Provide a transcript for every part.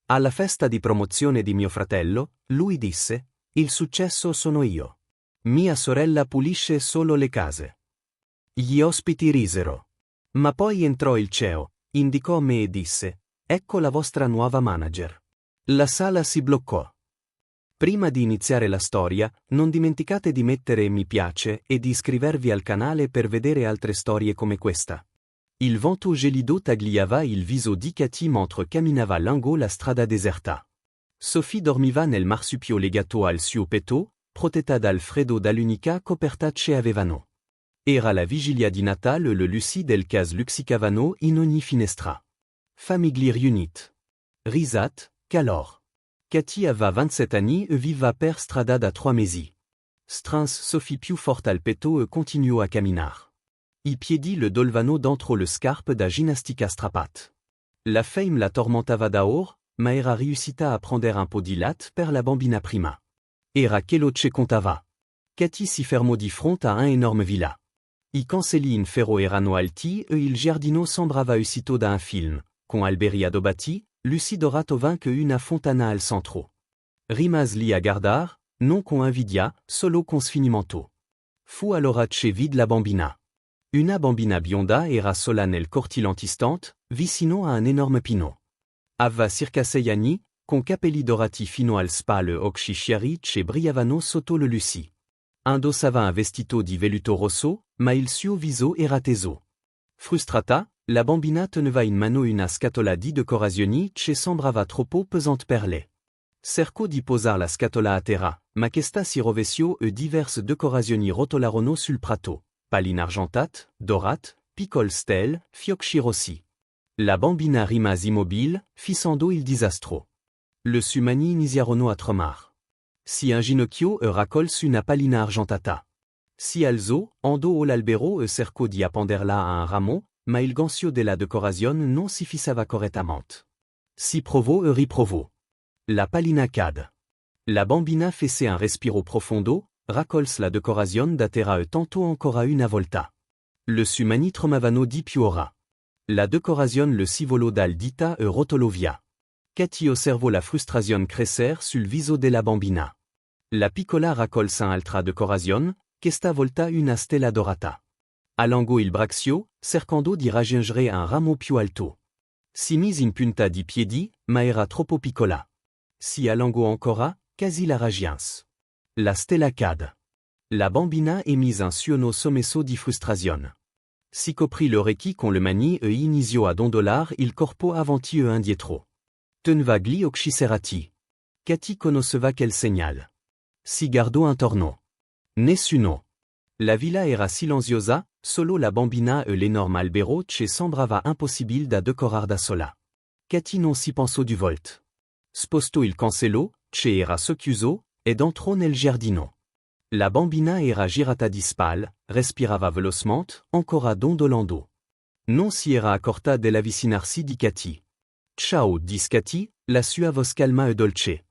Alla festa di promozione di mio fratello, lui disse, il successo sono io. Mia sorella pulisce solo le case. Gli ospiti risero. Ma poi entrò il CEO, indicò me e disse, ecco la vostra nuova manager. La sala si bloccò. Prima di iniziare la storia, non dimenticate di mettere mi piace e di iscrivervi al canale per vedere altre storie come questa. Il vento gelido tagliava il viso di Katy mentre camminava lungo la strada deserta. Sophie dormiva nel marsupio legato al suo petto, protetta dal freddo dall'unica coperta che avevano. Era la vigilia di Natale le luci del cas luxicavano in ogni finestra. Famiglie riunite. Risate, calor. Katy aveva 27 anni e viveva per strada da 3 mesi. Strins Sophie più forte al petto e continuò a camminar. I piedi le dolvano dentro le scarpe da ginnastica strappat. La fame la tormentava d'or, ma era riuscita a prendere un po' di latte per la bambina prima. Era quello che contava. Katy si fermò di fronte a un enorme villa. I cancelli in ferro erano alti e il giardino sembrava uscito da un film, con alberi adobati, luci dorato vinque una fontana al centro. Rimase lì a guardar, non con invidia, solo con sfinimento. Fu allora che vide la bambina. Una bambina bionda era sola nel cortile antistante, vicino a un enorme pino. Aveva circa 6 anni, con capelli dorati fino al spalle e occhi chiari che brillavano sotto le luci. Indossava un vestito di velluto rosso, ma il suo viso era teso. Frustrata, la bambina teneva in mano una scatola di decorazioni che sembrava troppo pesante per lei. Cercò di posare la scatola a terra, ma questa si rovesciò e diverse decorazioni rotolarono sul prato. Paline argentate, dorate, piccole stelle, fiocchi rossi. La bambina rimase immobile, fissando il disastro. Le sumani iniziarono a tremar. Si un ginocchio e raccolse una palina argentata. Si alzò, andò l'albero e cercò di appenderla a un ramo, ma il gancio della decorazione non si fissava correttamente. Si provò e riprovò. La palina cade. La bambina fece un respiro profondo, raccolse la decorazione da terra e tentò ancora una volta. Le sumani tremavano di più ora. La decorazione le si volò dal dita e rotolò via. Katy osservò la frustrazione crescer sul viso della bambina. La piccola raccolse un'altra decorazione, questa volta una stella dorata. Allungò il braccio, cercando di raggiungere un ramo più alto. Si mise in punta di piedi, ma era troppo piccola. Si allungò ancora, quasi la raggiunse. La stella cade. La bambina emise un suono sommesso di frustrazione. Si coprì l'orecchie con le mani e iniziò a dondolar il corpo avanti e indietro. Teneva gli occhi serrati. Katy conosceva quel segnal. Si guardò intorno. Nessuno. La villa era silenziosa, solo la bambina e l'enorme albero che sembrava impossibile da decorar da sola. Katy non si pensò du volt. Spostò il cancello, che era socchiuso, ed entrò nel giardino. La bambina era girata di spalle, respirava velocement, ancora dondolando. Non si era accorta dell'avvicinarsi di Katy. Ciao, disse Katy, la sua voce calma e dolce.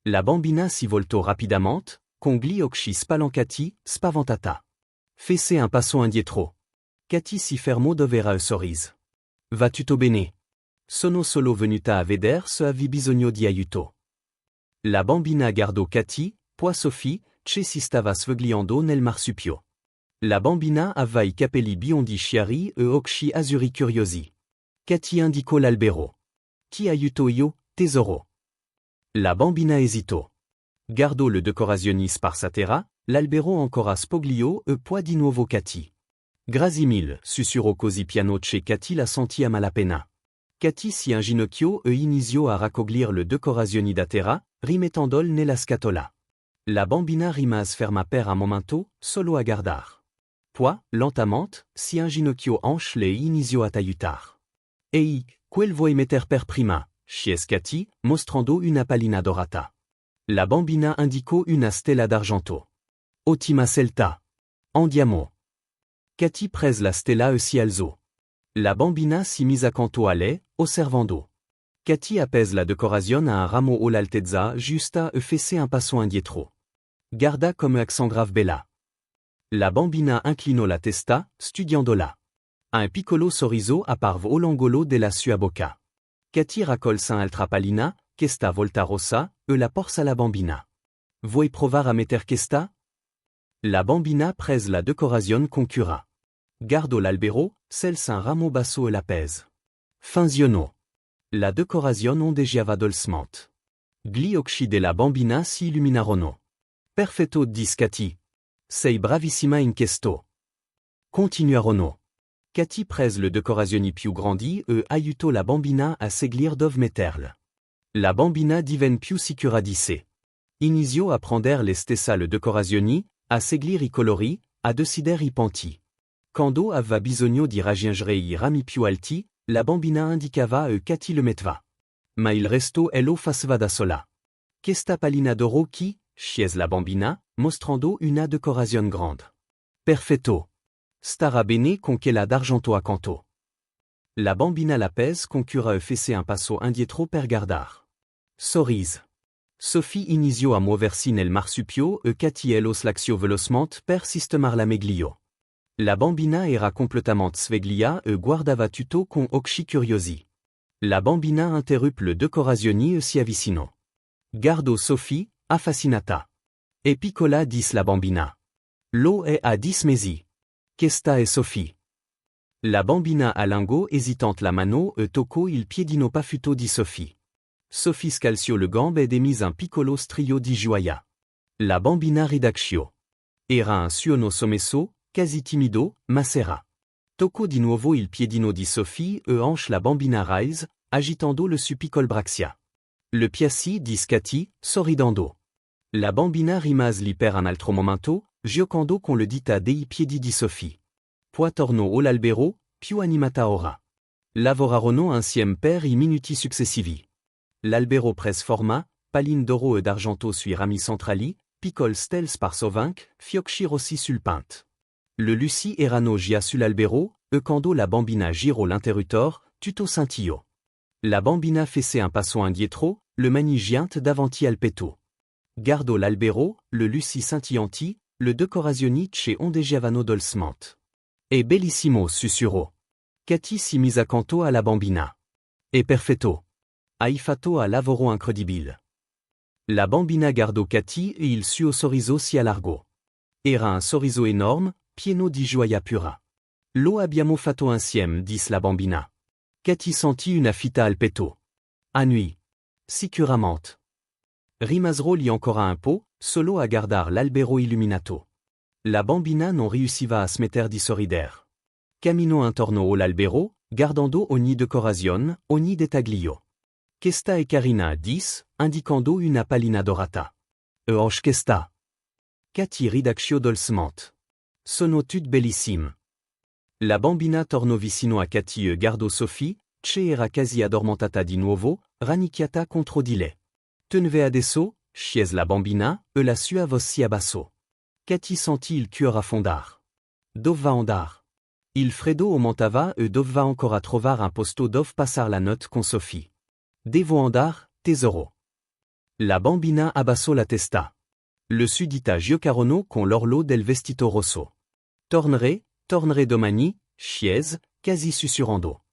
La bambina si voltò rapidamente, con gli occhi spalancati, spaventata. Fece un passo indietro. Katy si fermò dov'era e sorrise. Va tutto bene? Sono solo venuta a vedere se avevi bisogno di aiuto. La bambina guardò Katy, poi Sophie, che si stava svegliando nel marsupio. La bambina aveva i capelli biondi chiari e occhi azzurri curiosi. Katy indicò l'albero. Ti aiuto io, tesoro? La bambina esitò. Guardò le decorazioni sparse a terra, l'albero ancora spoglio e poi di nuovo Katy. Grazie mille, sussurrò così piano che Katy la sentì a malapena. Katy si inginocchiò e iniziò a raccogliere le decorazioni da terra, rimettendole nella scatola. La bambina rimase ferma per un momento, solo a guardar. Poi, lentamente, si inginocchiò hanche e iniziò a t'aiutar. Ehi, quel vuoi metter per prima? Chiese Katy, mostrando una palina dorata. La bambina indicò una stella d'argento. Ottima scelta. Andiamo. Katy prese la stella e si alzò. La bambina si mise accanto a lei, osservando. Katy appese la decorazione a un ramo all'altezza giusta e fece un passo indietro. Guarda come accent grave bella. La bambina inclinò la testa, studiandola. Un piccolo sorriso apparve all'angolo della sua bocca. Katy raccolse un'altra palina, questa volta rossa, la porsa alla bambina. Vuoi provare a metter questa? La bambina prese la decorazione concura. Guardo l'albero, selsa un ramo basso e la pèse. Funzionò. La decorazione ondeggiava dolcemente. Gli occhi della bambina si illuminarono. Perfetto, disse Cathy. Sei bravissima in questo. Continuarono. Cathy prese le decorazioni più grandi e aiutò la bambina a scegliere dove metterle. La bambina divenne più sicura di sé. Iniziò a prendere le stessa le decorazioni, a scegliere i colori, a decidere i ponti. Quando aveva bisogno di raggiungere i rami più alti, la bambina indicava e Cathy le metteva. Ma il resto lo faceva da sola. Questa pallina d'oro qui, chiese la bambina, mostrando una decorazione grande. Perfetto. Starà bene con quella d'argento accanto. La bambina la pèse concura e fece un passo indietro per guardar. Sorrise. Sophie iniziò a muoversi nel marsupio e Cathy lo slacció velocement per sistemar la meglio. La bambina era completamente sveglia e guardava tutto con occhi curiosi. La bambina interruppe le decorazioni e si avvicinò. Guardò Sophie, affascinata. E piccola disse la bambina. Lo è a 10 mesi. Questa è Sophie. La bambina allungò hésitante la mano e toccò il piedino paffuto di Sophie. Sophie scalziò le gambe ed emise un piccolo strillo di gioia. La bambina ridacchiò. Era un suono sommesso, quasi timido, ma s'era. Toccò di nuovo il piedino di Sophie e hanche la bambina rise, agitando le su piccol braccia. Le piaci, disse Cathy, sorridando. La bambina rimase lì per un altro momento, giocando con le dita dei piedi di Sophie. Poi tornò all'albero, più animata ora. Lavorarono insieme per i minuti successivi. L'albero prese forma, palline d'oro e d'argento sui rami centrali, piccole stelle sparsovinc, fiocchi rossi sul pinte. Le luci erano già sull'albero, e quando la bambina girò l'interruttor, tutto scintillò. La bambina fece un passo indietro, le mani giante davanti al petto. Guardò l'albero, le luci scintillanti, le decorazioni che ondeggiavano dolcemente. È bellissimo, sussurrò. Cathy si mise accanto alla bambina. È perfetto. Hai fatto un lavoro incredibile. La bambina guardò Cathy e il suo sorriso si allargò. Era un sorriso enorme, pieno di gioia pura. Lo abbiamo fatto insieme, disse la bambina. Cathy sentì una fitta al petto. À nuit. Sicuramente. Rimasero lì ancora un po', solo a guardar l'albero illuminato. La bambina non riusciva a smetter di sorridere. Camminò intorno all'albero, guardando ogni decorazione, ogni dettaglio. Questa è carina, disse, indicando una pallina dorata. E anche questa. Cathy ridacchiò dolcemente. Sono tutte bellissime. La bambina tornò vicino a Cathy e guardò Sophie, che era quasi addormentata di nuovo, rannicchiata contro di lei. Tenve adesso, chiese la bambina, e la sua voce si abbassò. Cathy sentì il cuore affondar. Dove va andar? Il freddo aumentava e doveva ancora trovar un posto dove passar la notte con Sophie. Devo andar, tesoro. La bambina abbassò la testa. Le sudita giocarono con l'orlo del vestito rosso. Tornerei domani, chiese, quasi sussurrando.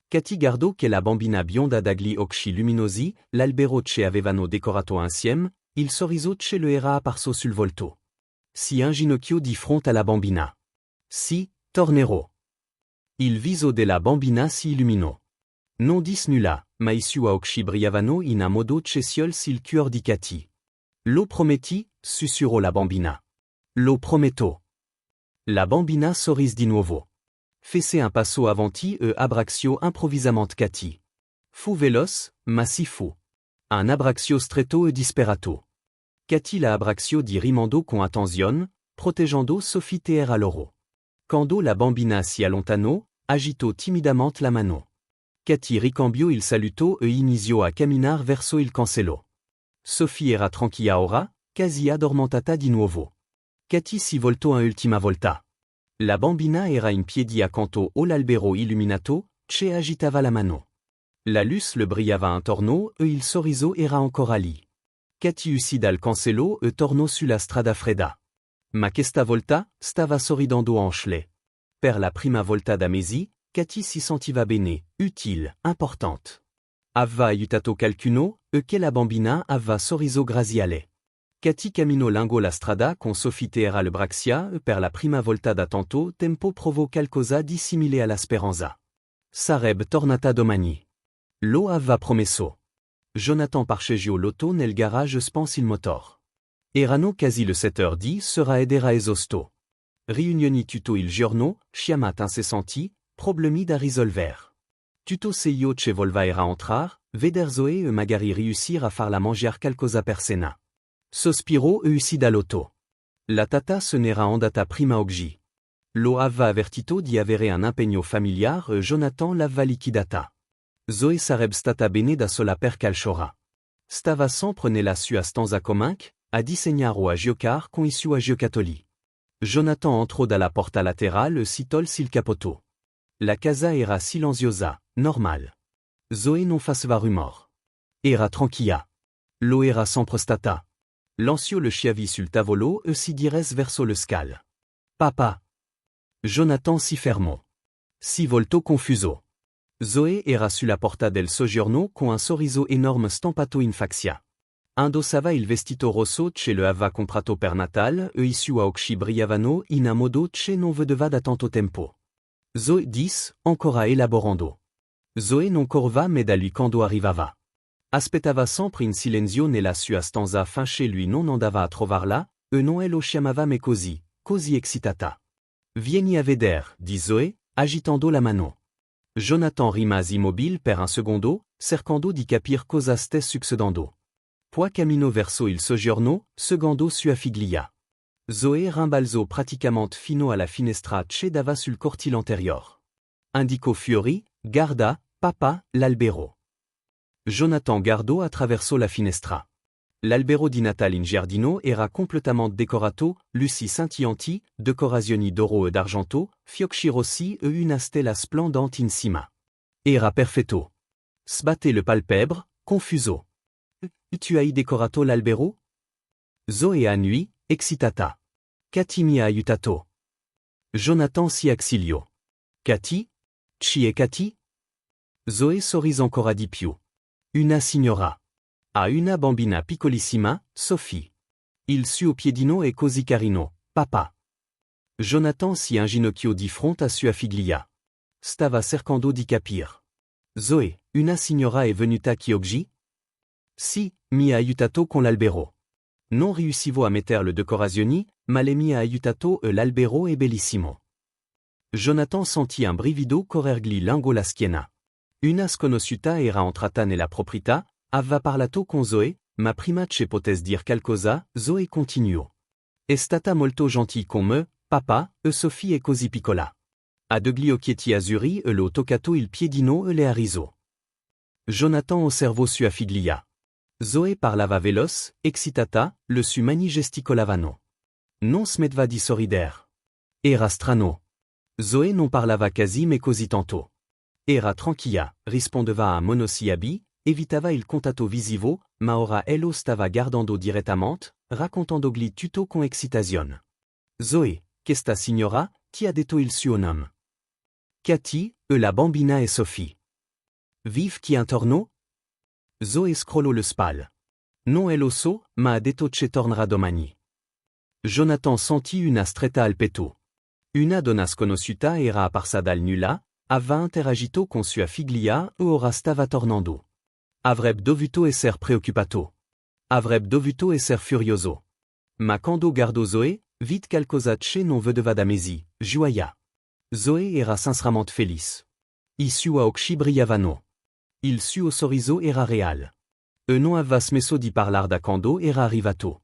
Cathy guardò che la bambina bionda dagli occhi luminosi, l'albero che avevano decorato insieme, il sorriso che le era apparso sul volto. Si inginocchiò di fronte alla bambina. Si, tornerò. Il viso della bambina si illuminò. Non disse nulla, ma i suoi occhi brillavano in un modo che sciolse il cuore di Cathy. Lo prometti, sussurrò la bambina. Lo prometto. La bambina sorrise di nuovo. Fece un passo avanti e abbracciò improvvisamente Cathy. Fu veloce, ma si fu. Un abbraccio stretto e disperato. Cathy la abbracciò di rimando con attenzione, proteggendo Sophie era loro. Quando la bambina si allontanò, agitò timidamente la mano. Cathy ricambiò il saluto e iniziò a camminar verso il cancello. Sophie era tranquilla ora, quasi addormentata di nuovo. Cathy si voltò un'ultima volta. La bambina era in piedi accanto all'albero illuminato, che agitava la mano. La luce le brillava intorno e il sorriso era ancora lì. Cathy uscì dal cancello e tornò sulla strada fredda. Ma questa volta, stava sorridendo anche lei. Per la prima volta da mesi, Cathy si sentiva bene, utile, importante. Aveva aiutato qualcuno, che la bambina avva sorriso graziale. Cati camino lungo la strada con Sophie era le braxia per la prima volta da tanto tempo provo qualcosa di simile alla speranza. Sarebbe tornata domani. Lo avva promesso. Jonathan parcheggio l'auto nel garage spense il motor. Erano quasi le 7h10 sera edera esosto. Riunioni tutto il giorno, chiamat incessanti, problemi da risolver. Tutto seio che volva era entrar, veder Zoe e magari riuscir a farla mangiar qualcosa per cena. Sospiro e usci dall'auto. La tata se n'era andata prima oggi. Lo avva avvertito di avere un impegno familiar e Jonathan l'avva liquidata. Zoe sarebbe stata bene da sola per calciora. Stava sempre nella sua stanza cominc, a disegnare o a giocar con i suoi giocattoli. Jonathan entrò dalla porta laterale e si tolse il cappotto. La casa era silenziosa, normal. Zoe non faceva rumor. Era tranquilla. Lo era sempre stata. Lancio le schiavi sul tavolo e si diresse verso le scale. Papa. Jonathan si fermò. Si voltò confuso. Zoe era sulla porta del soggiorno con un sorriso enorme stampato in faccia. Indossava il vestito rosso che le aveva comprato per Natal e i suoi occhi brillavano in un modo che non vedeva da tanto tempo. Zoe disse, ancora elaborando. Zoe non corva me da lui quando arrivava. Aspettava sempre in silenzio nella sua stanza finché lui non andava a trovarla, e non lo chiamava me così excitata. Vieni a veder, di Zoe, agitando la mano. Jonathan rimase immobile per un secondo, cercando di capir cosa stesse succedendo. Poi camino verso il soggiorno, seguendo sua figlia. Zoe rimbalzò praticamente fino alla finestra che dava sul cortile anterior. Indicò fuori, guarda, papa, l'albero. Jonathan guardò attraverso la finestra. L'albero di Natal in giardino era completamente decorato, luci scintillanti, decorazioni d'oro e d'argento, fiocchi rossi e una stella splendente in cima. Era perfetto. Sbatté le palpebre, confuso. Tu hai decorato l'albero? Zoe annui, excitata. Cati mi ha aiutato. Jonathan si exiliò. Cati? Chi è Cati? Zoe sorrise ancora di più. Una signora. A una bambina piccolissima, Sophie. Il suo piedino è così carino, papa. Jonathan si inginocchiò di fronte a sua figlia. Stava cercando di capir. Zoe, una signora è venuta qui oggi? Si, mi ha aiutato con l'albero. Non riuscivo a mettere le decorazioni, ma lei mi ha aiutato e l'albero è bellissimo. Jonathan sentì un brivido corrergli lungo la schiena. Una sconosciuta era entrata nella proprietà, aveva parlato con Zoe, ma prima che potesse dire qualcosa, Zoe continuò. È stata molto gentile con me, papa, e Sophie è così piccola. Ha degli occhietti azzurri e l'ho toccato il piedino e le ha riso. Jonathan osservò sua figlia. Zoe parlava veloce, excitata, le sue mani gesticolavano. Non smetteva di sorridere. Era strano. Zoe non parlava quasi mais così tanto. Era tranquilla, rispondeva a monosillabi, evitava il contatto visivo, ma ora ello stava guardando direttamente, raccontandogli tutto con excitazione. Zoe, questa signora, ti ha detto il suo nome. Cati, e la bambina e Sophie. Vive qui intorno? Zoe scrollò le spalle. Non è lo so, ma ha detto che tornerà domani. Jonathan sentì una stretta al petto. Una donna sconosciuta era apparsa dal nulla, aveva interagito con sua figlia e ora stava tornando. Avrebbe dovuto essere preoccupato. Avrebbe dovuto essere furioso. Ma quando guardò Zoe, vide qualcosa che non vedeva da mesi, gioia. Zoe era sinceramente felice. I suoi occhi brillavano. Il suo sorriso era real. E non aveva smesso di parlare da quando era arrivato.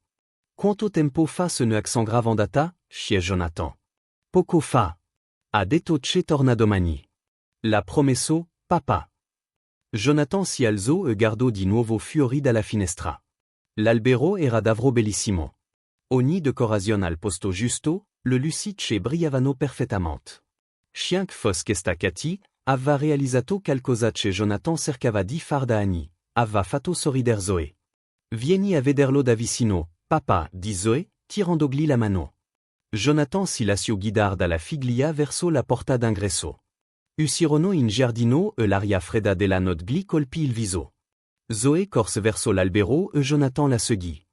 Quanto tempo fa se ne accent andata? Chiese Jonathan. Poco fa. Ha detto che torna domani. L'ha promesso, papa. Jonathan si alzò e guardò di nuovo fuori dalla finestra. L'albero era davvero bellissimo. Ogni decorazione al posto giusto, le luci brillavano perfettamente. Chien che fosse questa Cati, aveva realizzato qualcosa che Jonathan cercava di far da anni, aveva fatto sorridere Zoe. Vieni a vederlo da vicino, papa, di Zoe, tirandogli la mano. Jonathan si lasciò guidare dalla figlia verso la porta d'ingresso. Uscirono in giardino e l'aria fredda della notte gli colpì il viso. Zoé corse verso l'albero e Jonathan la segui.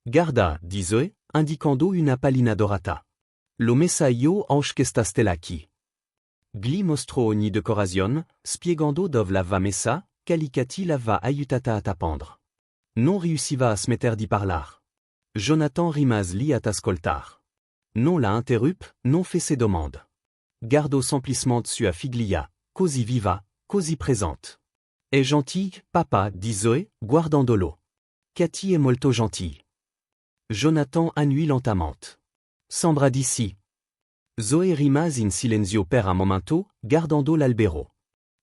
Garda, dit Zoé, indicando una pallina dorata. Lo messa io anche questa stella qui. Gli mostro ogni decorazione, spiegando dove la va messa, calicati la va aiutata a t'appendre. Non riusciva a smetter di parlar. Jonathan rimase lì ad ascoltar. Non la interrup, non fait ses demandes. Gardo semplissement sua figlia, così viva, così présente. È gentil, papa, dit Zoé, guardandolo. Cathy est molto gentille. Jonathan annui lentement. Sembra d'ici. Zoé rimase in silenzio per un momento, guardando l'albero.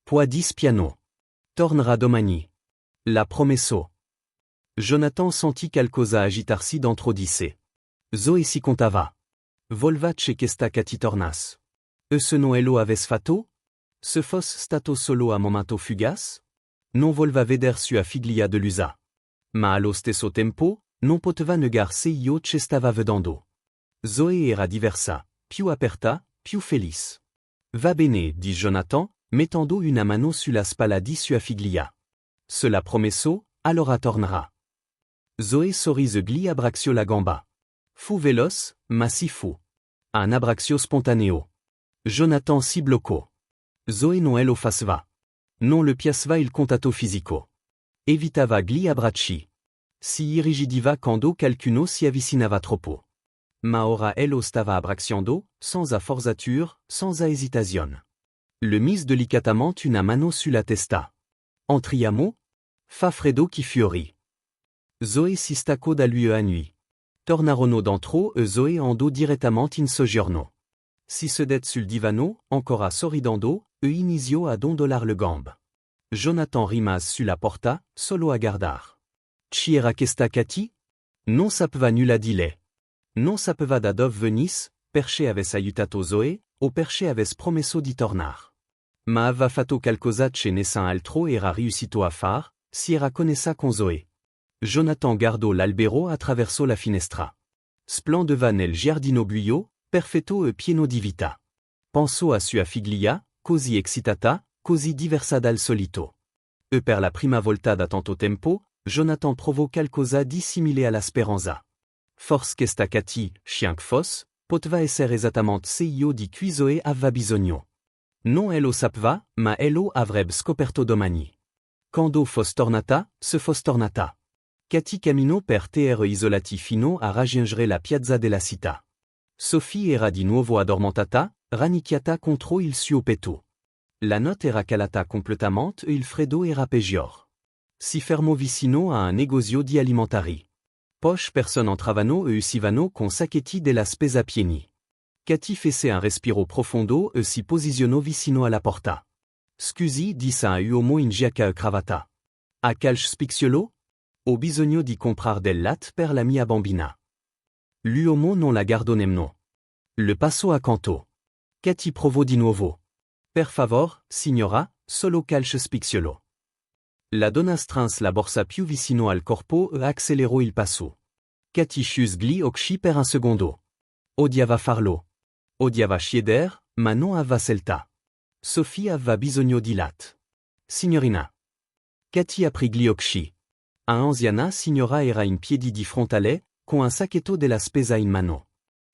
Poi dis piano. Tornera domani. La promesso. Jonathan sentit qualcosa agitarsi dentro di sé. Zoé si contava. Volvace questa Cathy tornas. Se no ello aves fatto? Se fos stato solo a momento fugas? Non volva veder sua figlia delusa. Ma allo stesso tempo, non poteva negar se io ce stava vedendo. Zoé era diversa, più aperta, più felice. Va bene, dit Jonathan, mettendo una mano sulla spalla di sua figlia. Cela promesso, allora tornerà. Zoé sorrise gli abbraccio la gamba. Fu veloce, ma si fu. Un abbraccio spontaneo. Jonathan si bloccò. Zoé non lo faceva. Non le piaceva il contatto fisico. Evitava gli abbracci. Si irrigidiva quando qualcuno si avvicinava troppo. Ma ora ello stava abbracciando, senza forzature, senza hesitation. Le mise delicatamente una mano sulla testa. Entriamo? Fa freddo chi fiori. Zoé si staccò da lui a nuit. Tornarono dentro e Zoé andò direttamente in soggiorno. Si sedet sul divano, ancora sorridando, e iniziò a dondolar le gambe. Jonathan rimase sulla porta, solo a guardar. Ci era questa Cathy? Non sapeva nulla di lei. Non sapeva da dove venis, perché aves aiutato Zoé, o perché aves promesso di tornar. Ma aveva fatto qualcosa che nessun altro era riuscito a far, si era connessa con Zoé. Jonathan guardò l'albero attraverso la finestra. Splendeva nel giardino buio, perfetto e pieno di vita. Pensò a sua figlia, così excitata, così diversa dal solito. E per la prima volta da tanto tempo, Jonathan provò qualcosa di simile alla speranza. Forse questa Cathy, chien fos, poteva essere esattamente se io di cui Zoé aveva bisogno. Non ello sapeva, ma ello avrebbe scoperto domani. Quando fos tornata, se fos tornata. Cathy camminò per terre isolati fino a raggiungere la piazza della città. Sophie era di nuovo addormentata, rannicchiata contro il suo petto. La notte era calata completamente e il freddo era peggior. Si fermò vicino a un negozio di alimentari. Poche personne entravano e uscivano con sacchetti della spesa pieni. Cathy fece un respiro profondo e si posizionò vicino alla porta. Scusi, disse un uomo in giacca e cravatta. A calce spicciolo? Ho bisogno di comprar del latte per la mia bambina. L'uomo non la guardò nemmeno. Le passò accanto. Cathy provò di nuovo. Per favor, signora, solo calce spicciolo. La donna strinse la borsa più vicino al corpo e accelerò il passo. Cathy chiuse gli occhi per un secondo. Odiava farlo. Odiava chieder, ma non aveva scelta. Sophie aveva bisogno di latte. Signorina. Cathy aprì gli occhi. Anziana signora era in piedi di fronte a lei, con un sacchetto della spesa in mano.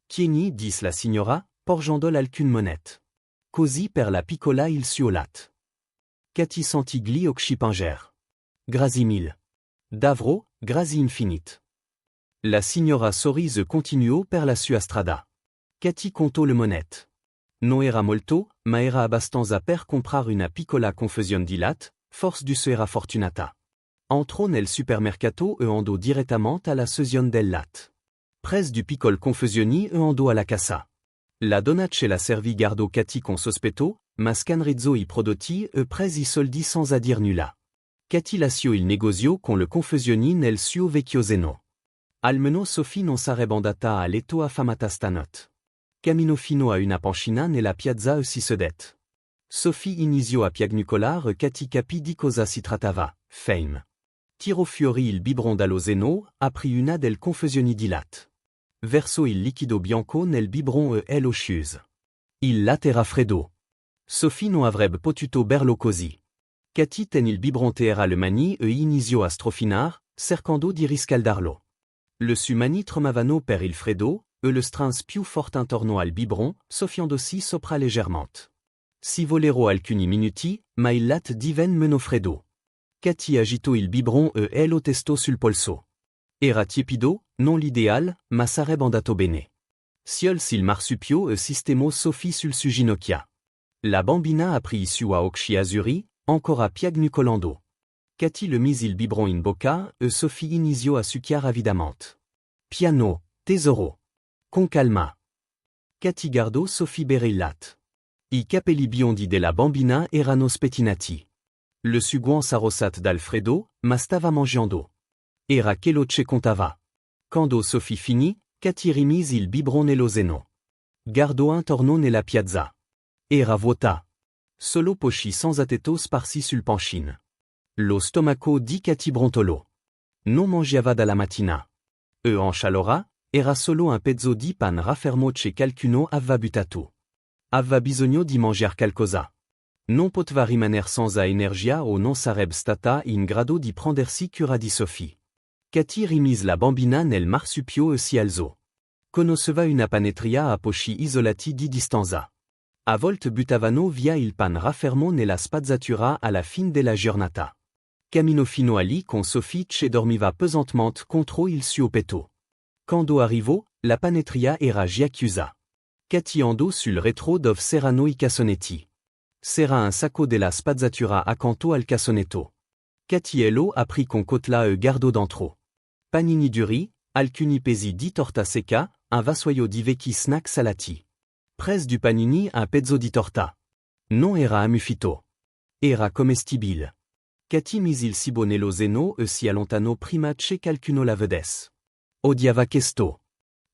Tieni, disse la signora, porgendo alcune monete. Così per la piccola il suo latte. Cathy sentì gli occhi pinger. Grazie mille. Davvero, grazie infinite. La signora sorrise continuò per la sua strada. Cathy contò le monete. Non era molto, ma era abbastanza per comprar una piccola confusione di latte, forse du era fortunata. Entrò nel supermercato e andò direttamente alla sezione del latte. Prese du piccole confusioni e andò alla cassa. La donna che la servì guardò Cathy con sospetto, ma scanrizzò i prodotti e prese i soldi senza dir nulla. Cathy lasciò il negozio con le confusioni nel suo vecchio seno. Almeno Sophie non sarebbe andata a letto affamata stanotte. Camminò fino a una panchina nella piazza e si sedette. Sophie iniziò a piagnucolare e Cathy capì di cosa si trattava, fame. Tirò fuori il biberon dallo seno, aprì una del confusioni di latte. Versò il liquido bianco nel biberon e lo chiuse. Il latte era freddo. Sophie non avrebbe potuto berlo così. Cati ten il biberon terra le mani e inisio astrofinar, cercando di riscaldarlo. Le su mani tromavano per il freddo, le strins più fort intorno al biberon, soffiandosi sopra leggermente. Si volero alcuni minuti, ma il lat diven meno freddo. Cati agito il biberon e lo testo sul polso. Era tiepido, non l'idéal, ma sarebbe andato bene. Siol sil marsupio e sistemo Sophie sul su ginocchia. La bambina apprit su a occhi azuri, ancora piagnucolando. Cati le mise il biberon in bocca e Sophie inisio a succhiare avidamente. Piano, tesoro. Con calma. Cati guardò Sophie bere il lat. I capelli biondi della bambina erano spettinati. Le suguan s'arrossat d'Alfredo, ma stava mangiando. Era che lo ce contava. Quando Sophie finì, Cati rimise il biberon nello seno. Guardò intorno nella piazza. Era vuota. Solo pochi sans ateto sparsi sul panchin. Lo stomaco di Cati brontolò. Non mangiava dalla mattina. Anche allora, era solo un pezzo di pan raffermo che qualcuno aveva buttato. Aveva bisogno di mangiare qualcosa. Non poteva rimaner senza energia o non sarebbe stata in grado di prendersi cura di Sophie. Cati rimise la bambina nel marsupio e si alzò. Conosceva una panetteria a pochi isolati di distanza. A volte buttavano via il pan raffermo nella spazzatura alla fin della giornata. Camminò fino a lì con Sophie che dormiva pesantemente contro il suo petto. Quando arrivò, la panetteria era già chiusa. Cati andò sul retro dove s'erano i cassonetti. S'era un sacco della spazzatura accanto al cassonetto. Cati e lo aprì con cotla e guardò dentro. Panini duri, alcuni pesi di torta secca, un vassoio di vecchi snack salati. Pres du panini un pezzo di torta. Non era ammuffito. Era commestibile. Cati mise il cibo nello seno e si allontano prima che qualcuno la vedesse. Odiava questo.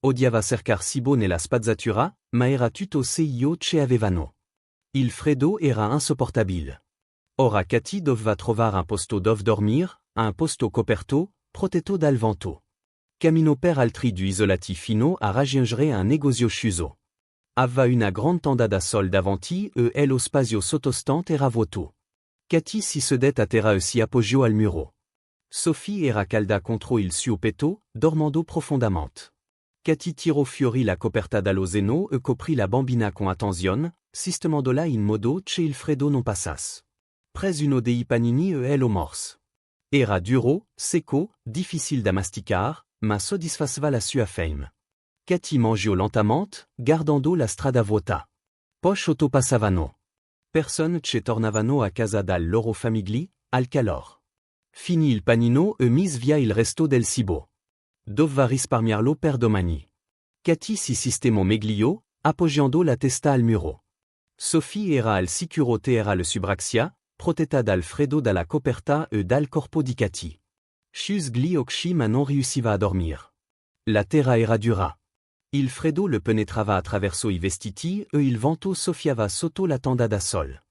Odiava cercar cibo nella spazzatura, ma era tutto io che avevano. Il freddo era insopportabile. Ora Cati doveva trovare un posto dove dormir, un posto coperto, protetto dal vento. Camminò per altri du isolati fino a raggiungere un negozio chiuso. Aveva una grande tenda da sol davanti e lo spazio sottostante era vuoto. Cati si sedette a terra e si appoggiò al muro. Sophie era calda contro il suo petto, dormando profondamente. Cati tirò fuori la coperta dallo seno e coprì la bambina con attenzione, sistemandola in modo che il freddo non passasse. Prese uno dei panini e lo morse. Era duro, secco, difficile da masticar, ma soddisfaceva la sua fame. Cati mangiò lentamente, guardando la strada vuota. Poi passavano. Personne che tornavano a casa dal loro famigli, al calor. Finì il panino e mise via il resto del cibo. Doveva risparmiarlo per domani. Cati si sistemò meglio, appoggiando la testa al muro. Sophie era al sicuro terra le subraxia, protetta dal freddo dalla coperta e dal corpo di Cati. Chius gli occhi ma non riusciva a dormir. La terra era dura. Il freddo le penetrava attraverso i vestiti e il vento soffiava sotto la tenda da sol.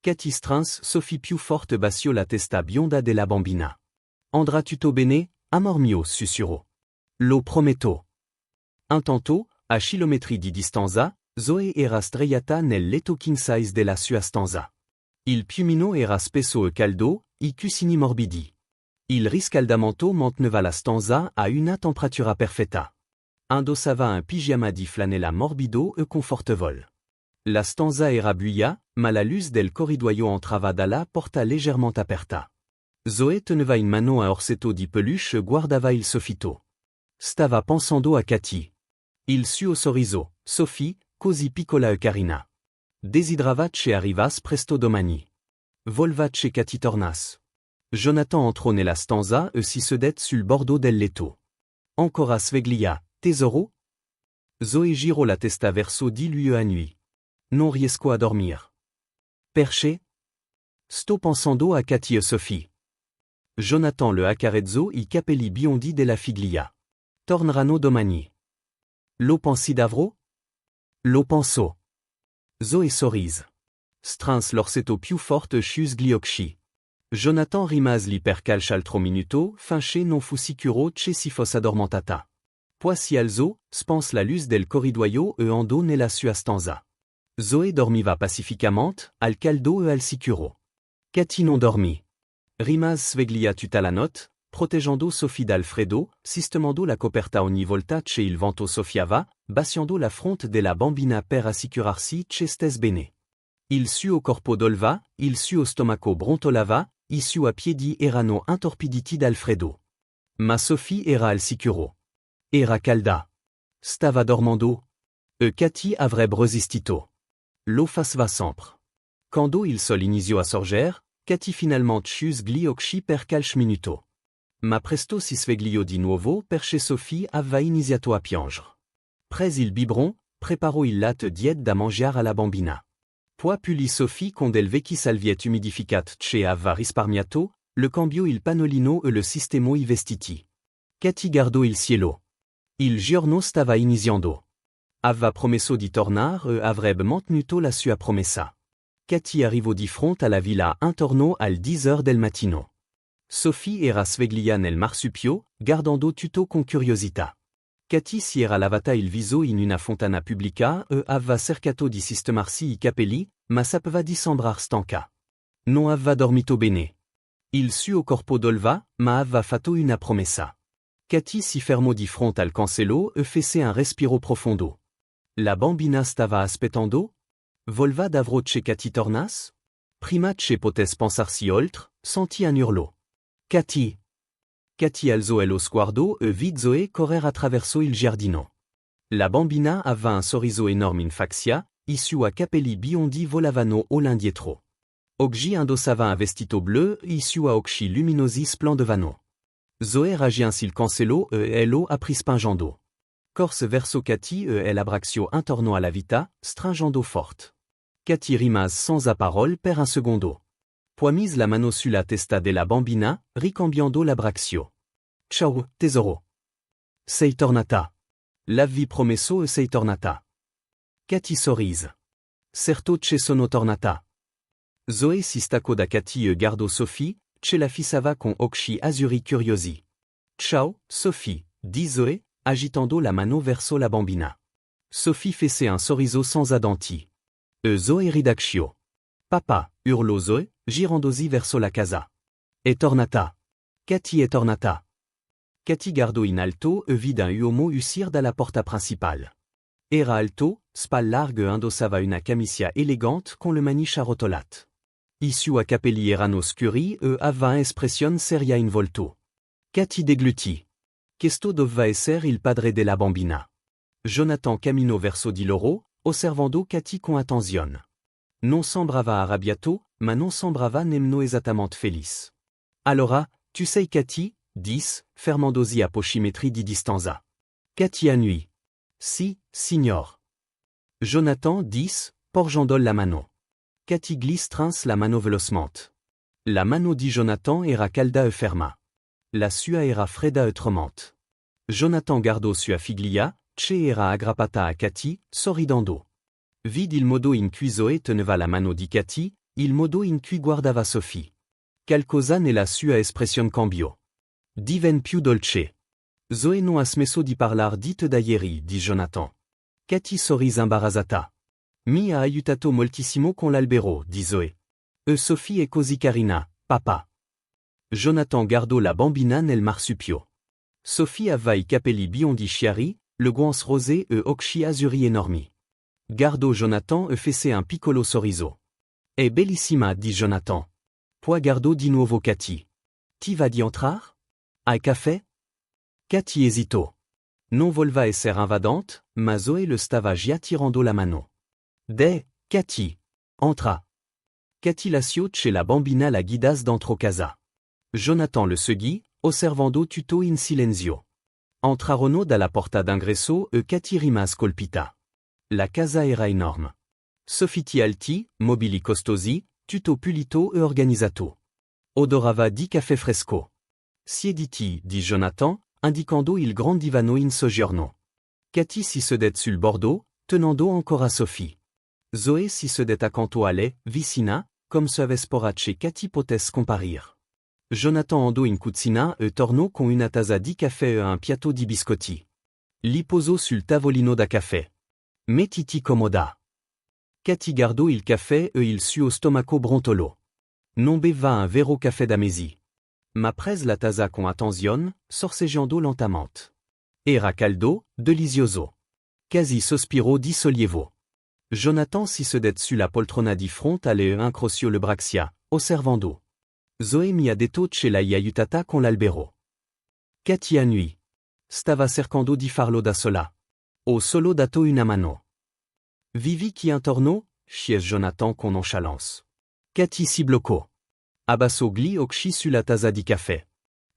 Cati strins Sophie più forte bacio la testa bionda della bambina. Andrà tutto bene, amor mio, sussurrò. Lo prometto. Intanto, a chilometri di distanza, Zoe era sdraiata nel letto king size della sua stanza. Il piumino era spesso e caldo, i cuscini morbidi. Il riscaldamento manteneva la stanza a una temperatura perfetta. Indossava un pigiama di flanella morbido e confortevole. La stanza era buia, ma la luz del corridoio entrava dalla porta leggermente aperta. Zoe teneva in mano un orsetto di peluche e guardava il soffitto. Stava pensando a Cati. Il suo sorriso, Sophie, così piccola e carina. Desiderava che arrivasse presto domani. Voleva che Cati tornasse. Jonathan entrò nella stanza e si sedette sul bordo del letto. Ancora sveglia, tesoro? Zoe girò la testa verso di lui a nuit. Non riesco a dormir. Perché? Sto pensando a Cati e Sophie. Jonathan le accarezzò i capelli biondi della figlia. Torneranno domani. Lo pensi davvero? Lo penso. Zoe sorrise. Strins l'orsetto più forte chius gli occhi. Jonathan rimase li per qualche altro minuto finché non fu sicuro che si fosse addormentata. Poi si alzò, spens la luz del corridoio e andò nella sua stanza. Zoe dormiva pacificamente, al caldo e al sicuro. Cathy non dormi. Rimase sveglia tutta la notte, proteggiando Sophie d'Alfredo, sistemando la coperta ogni volta che il vento soffiava, baciando la fronte della bambina per assicurarsi che stes bene. Il suo corpo dolva, il suo stomaco brontolava, i suoi piedi erano intorpiditi d'Alfredo. Ma Sophie era al sicuro. Era calda. Stava dormando. Cathy avrebbe resistito. Lo faceva sempre. Quando il sol iniziò a sorger, Cathy finalmente scuse gli occhi per qualche minuto. Ma presto si svegliò di nuovo perché Sophie aveva iniziato a piangere. Pres il biberon, preparò il latte diet da mangiare alla bambina. Poi pulì Sophie con del vecchi salviette umidificate che aveva risparmiato, le cambiò il panolino e le sistemò i vestiti. Cathy guardò il cielo. Il giorno stava iniziando. Aveva promesso di tornare e avrebbe mantenuto la sua promessa. Cathy arrivò di fronte alla villa intorno al 10 del mattino. Sophie era sveglia nel marsupio, guardando tutto con curiosità. Cathy si era lavata il viso in una fontana pubblica e aveva cercato di sistemarsi i capelli, ma sapeva di sembrar stanca. Non aveva dormito bene. Il suo corpo dolva, ma aveva fatto una promessa. Cathy si fermò di fronte al cancello e fece un respiro profondo. La bambina stava aspettando? Volva davvero che Cathy tornasse? Prima che potesse pensarsi oltre, sentì un urlo. Cathy! Cathy alzò lo sguardo e vide Zoe correre attraverso il giardino. La bambina aveva un sorriso enorme in faccia, i suoi capelli biondi volavano all'indietro. Oggi indossava un vestito blu e i suoi occhi luminosi splendevano. Zoe raggiunse il cancello e lo aprì spingendo. Corse verso Cathy e elle abbracciò intorno alla vita, stringendo forte. Cathy rimase senza parole per un secondo. Poi mise la mano sulla testa della bambina, ricambiando l'abbraccio. Ciao, tesoro. Sei tornata. L'avevi promesso e sei tornata. Cathy sorrise. Certo che sono tornata. Zoe si staccò da Cathy e guardò Sophie, che la fissava con occhi azzurri curiosi. Ciao, Sophie, dit Zoe, agitando la mano verso la bambina. Sophie fece un sorriso senza denti. Zoe ridacchio. Papa, urlò Zoe, girandosi verso la casa. È tornata. Cathy è tornata. Cathy guardò in alto e vide un uomo uscire dalla porta principale. Era alto, spalle larghe e indossava una camicia elegante con le maniche arrotolate. I suoi capelli erano scuri e aveva un'espressione seria in volto. Cathy degluti. Questo doveva essere il padre della bambina. Jonathan camminò verso di loro, osservando Cathy con attenzione. Non sembrava arrabbiato, ma non sembrava nemmeno esattamente felice. Allora, tu sei Cathy? Disse, fermandosi a pochi metri di distanza. Cathy annui. Si, signor. Jonathan disse, porgendo la mano. Cathy glisse la mano velocement. La mano di Jonathan era calda e ferma. La sua era fredda e tremante. Jonathan guardò sua figlia, che era aggrappata a Cathy, sorridendo. Vide il modo in cui Zoe teneva la mano di Cathy, il modo in cui guardava Sophie. Qualcosa nella sua espressione cambiò. Diven più dolce. Zoe non ha smesso di parlar di te da ieri, di Jonathan. Cathy sorrise imbarazzata. Mi ha aiutato moltissimo con l'albero, di Zoe. Sophie è così carina, papa. Jonathan guardò la bambina nel marsupio. Sophie aveva i capelli biondi chiari, le guance rosé e occhi azzurri enormi. Guardò Jonathan e fece un piccolo sorriso. È bellissima, di Jonathan. Poi guardò di nuovo Cathy. Ti va di entrar? Hai caffè? Cathy esitò. Non voleva essere invadante, ma Zoe le stava già tirando la mano. Cathy. Entra. Cathy lasciò che la bambina la guidasse dentro casa. Jonathan le seguì, osservando tutto in silenzio. Entrarono dalla porta d'ingresso e Cathy rimase colpita. La casa era enorme. Soffitti alti, mobili costosi, tutto pulito e organizzato. Odorava di caffè fresco. Siediti, dit Jonathan, indicando il grand divano in soggiorno. Cathy si sedette sul bordo, tenendo ancora Sophie. Zoe si sedette accanto a lei, vicina, come se avesse paura che Cathy potesse comparir. Jonathan andò in cucina e tornò con una tazza di caffè e un piatto di biscotti. Li posò sul tavolino da caffè. Mettiti comoda. Cathy guardò il caffè e il suo stomaco brontolò. Non beva un vero café d'amesi. Ma prese la taza con attenzione, sorseggiando lentamente. Era caldo, delizioso. Quasi sospiro di sollievo. Jonathan si sedet su la poltrona di fronte alle incrocio le braxia, osservando. Zoe mi ha detto che lei aiutata con l'albero. Katy annui. Stava cercando di farlo da sola. Ho solo dato una mano. Vivi chi intorno? Chiese Jonathan con nonchalance. Katy si bloccò. Abbassò gli occhi sulla taza di caffè.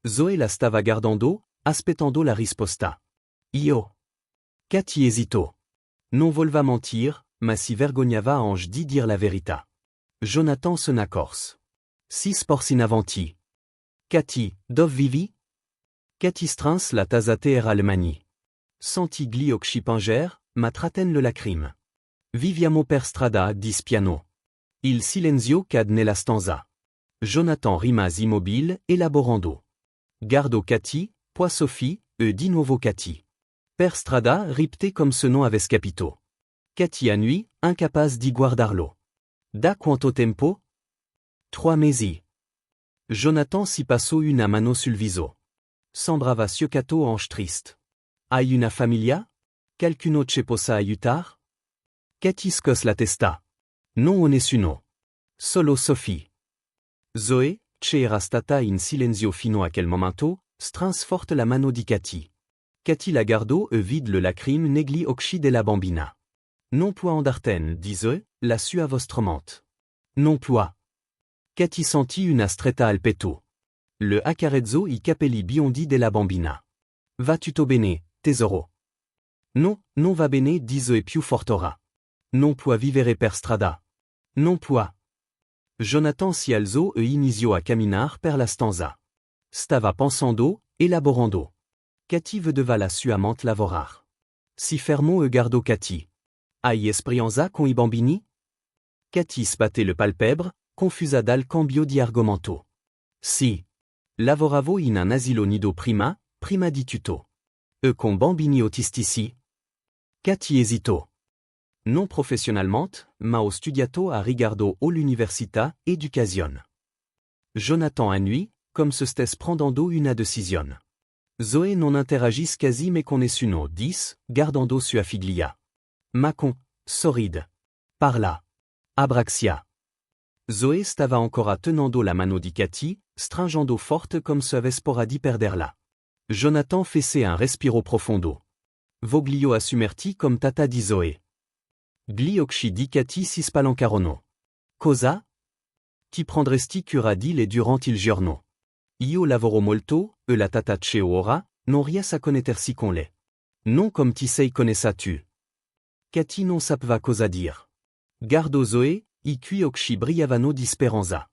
Zoe la stava guardando, aspettando la risposta. Io. Katy esitò. Non voleva mentir, ma si vergognava anche di dire la verità. Jonathan se n'accorse. Si sporsi in avanti. Katy, dove vivi? Katy strinse la taza era le mani. Senti gli occhi pinger, ma trattenne le lacrime. Viviamo per strada, dis piano. Il silenzio cade nella stanza. Jonathan rimase immobile, elaborando. Gardo Katy, poi Sophie, di nuovo Katy. Per strada ripté comme ce nom avait scapito. Katy annui, incapaz di guardarlo. Da quanto tempo? 3 mesi. Jonathan si passò una mano sul viso. Sembrava scioccato anche triste. Hai una famiglia? Qualcuno ci possa aiutar? Katy scosse la testa. Non o nessuno. Solo Sophie. Zoe, che era stata in silenzio fino a quel momento, strinse forte la mano di Katy. Katy la guardò e vide le lacrime negli occhi della bambina. Non può andartene, dit Zoe, la sua vostramente. Non può. Katy sentì una stretta al petto. Le accarezzò i capelli biondi della bambina. Va tutto bene, tesoro? No, non va bene, dit Zoe più fortora. Non può vivere per strada. Non può. Jonathan si alzò e iniziò a camminar per la stanza. Stava pensando, elaborando. Katy vedeva la sua mente lavorar. Si fermò e guardò Katy. Hai esperienza con i bambini? Katy sbatté le palpebre, confusa dal cambio di argomento. Si. Lavoravo in un asilo nido prima di tutto. E con bambini autistici? Katy esitò. Non professionalmente, ma ho studiato a riguardo all'università educazione. Jonathan annui, comme se stesse prendendo una decisione. Zoe non interagisse quasi mais con nessuno, dis, guardando sua figlia. Ma con, sorride. Parla. Abraxia. Zoe stava ancora tenendo la mano di Katy, stringendo forte comme se avesse paura di perderla. Jonathan fece un respiro profondo. Voglio assumerti comme tata di Zoe. Gli occhi di Katy si spalancarono. Cosa? Ti prendresti cura di le durant il giorno? Io lavoro molto, e la tata che ora, non riesce a connettersi con lei. Non comme ti sei connessa tu. Katy non sapeva cosa dire. Guardo Zoe, i cui occhi brillavano di speranza.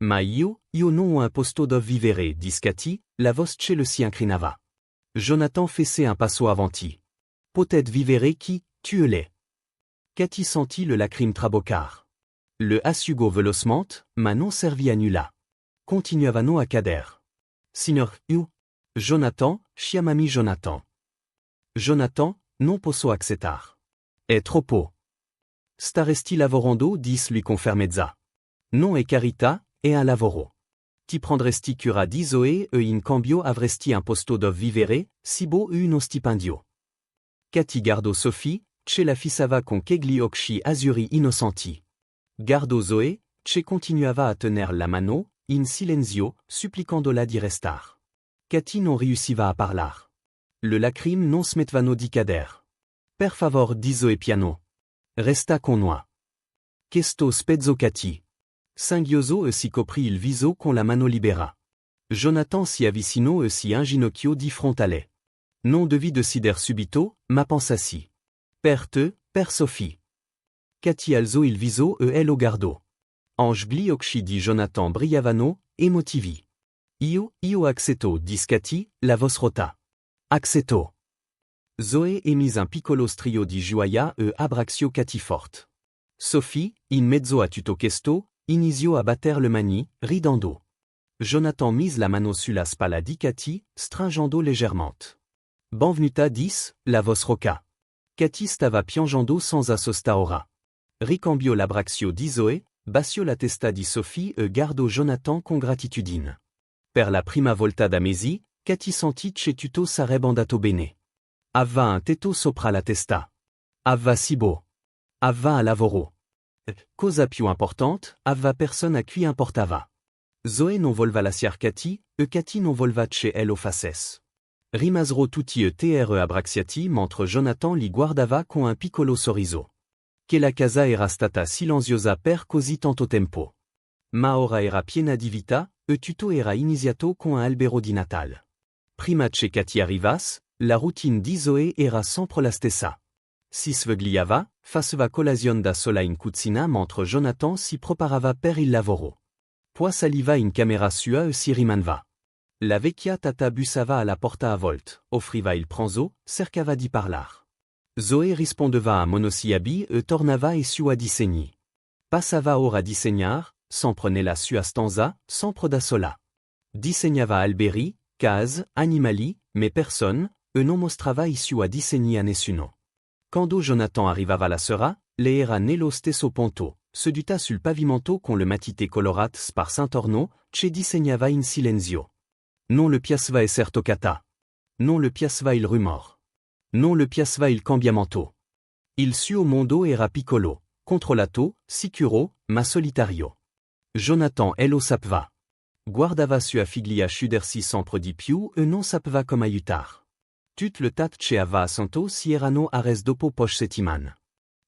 Ma io non ho un posto dove vivere, dis Katy, la voce le si incrinava. Jonathan fece un passo avanti. Peut-être vivere qui, tu l'es. Katy sentit le lacrime trabocar. Le assugo velocement, ma non servi a nulla. Continuavano a cader. Signor Hu. Jonathan, chiamami Jonathan. Jonathan, non posso accetar. È troppo. Staresti lavorando, dis lui confermezza. Non è carità, è un lavoro. Ti prendresti cura di Zoe e in cambio avresti un posto dove vivere, sibo uno stipendio. Katy guardò Sophie, che la fissava con quegli occhi azzurri innocenti. Guardò Zoe, che continuava a tener la mano, in silenzio, supplicandola di restar. Katy non riusciva a parlar. Le lacrime non smettevano di cader. Per favor, di Zoe piano. Resta con noi. Questo spezzo Katy. Singhiozò e si coprì il viso con la mano libera. Jonathan si avvicinò e si inginocchiò di fronte a lei. Non devi decider subito, ma pensassi. Per te, per Sophie. Katy alzò il viso e elle lo guardò. Ange gli occhi di Jonathan brillavano, emotivi. Io accetto, dis Katy, la voce rota. Accetto. Zoe emise un piccolo strio di gioia e abbraccio Katy forte. Sophie, in mezzo a tutto questo, iniziò a batter le mani, ridendo. Jonathan mise la mano sulla spalla di Katy, stringendo légèrement. Benvenuta dis, la voce roca. Katy stava piangendo sans assosta ora. Ricambiò l'abbraccio di Zoe, Bassio la testa di Sophie e gardo Jonathan con gratitudine. Per la prima volta da mesi, Katy senti che tutto sarebbe andato bene. Avva un tetto sopra la testa. Avva si beau. Avva a lavoro. Cosa più importante, avva persona a cui importava. Zoe non volva lasciar Katy, e Katy non volva che elle o faces. Rimasero tutti e tre abbracciati mentre Jonathan li guardava con un piccolo sorriso. Che la casa era stata silenziosa per così tanto tempo. Ma ora era piena di vita, e tutto era iniziato con un albero di Natal. Prima che Katy arrivasse, la routine di Zoe era sempre la stessa. Si svegliava, faceva colazione da sola in cucina mentre Jonathan si preparava per il lavoro. Poi saliva in camera sua e si rimaneva. La vecchia tata bussava alla porta a volte, offriva il pranzo, cercava di parlar. Zoe rispondeva a monosillabi e tornava e sua disegni. Passava ora a disegnar, sempre nella sua stanza, sempre da sola. Disegnava alberi, case, animali, mais personne, e non mostrava i sua disegni a nessuno. Quando Jonathan arrivava la sera, le era nello stesso ponto, seduta sul pavimento con le matite colorate sparse che disegnava in silenzio. Non le piaceva esser toccata. Non le piaceva il rumor. Non le piaceva il cambiamento. Il suo mondo era piccolo, controllato, sicuro, ma solitario. Jonathan lo sapeva. Guardava sua figlia schudersi sempre di più e non sapeva come aiutar. Tut le tat che aveva assunto si erano arres dopo poche settimane.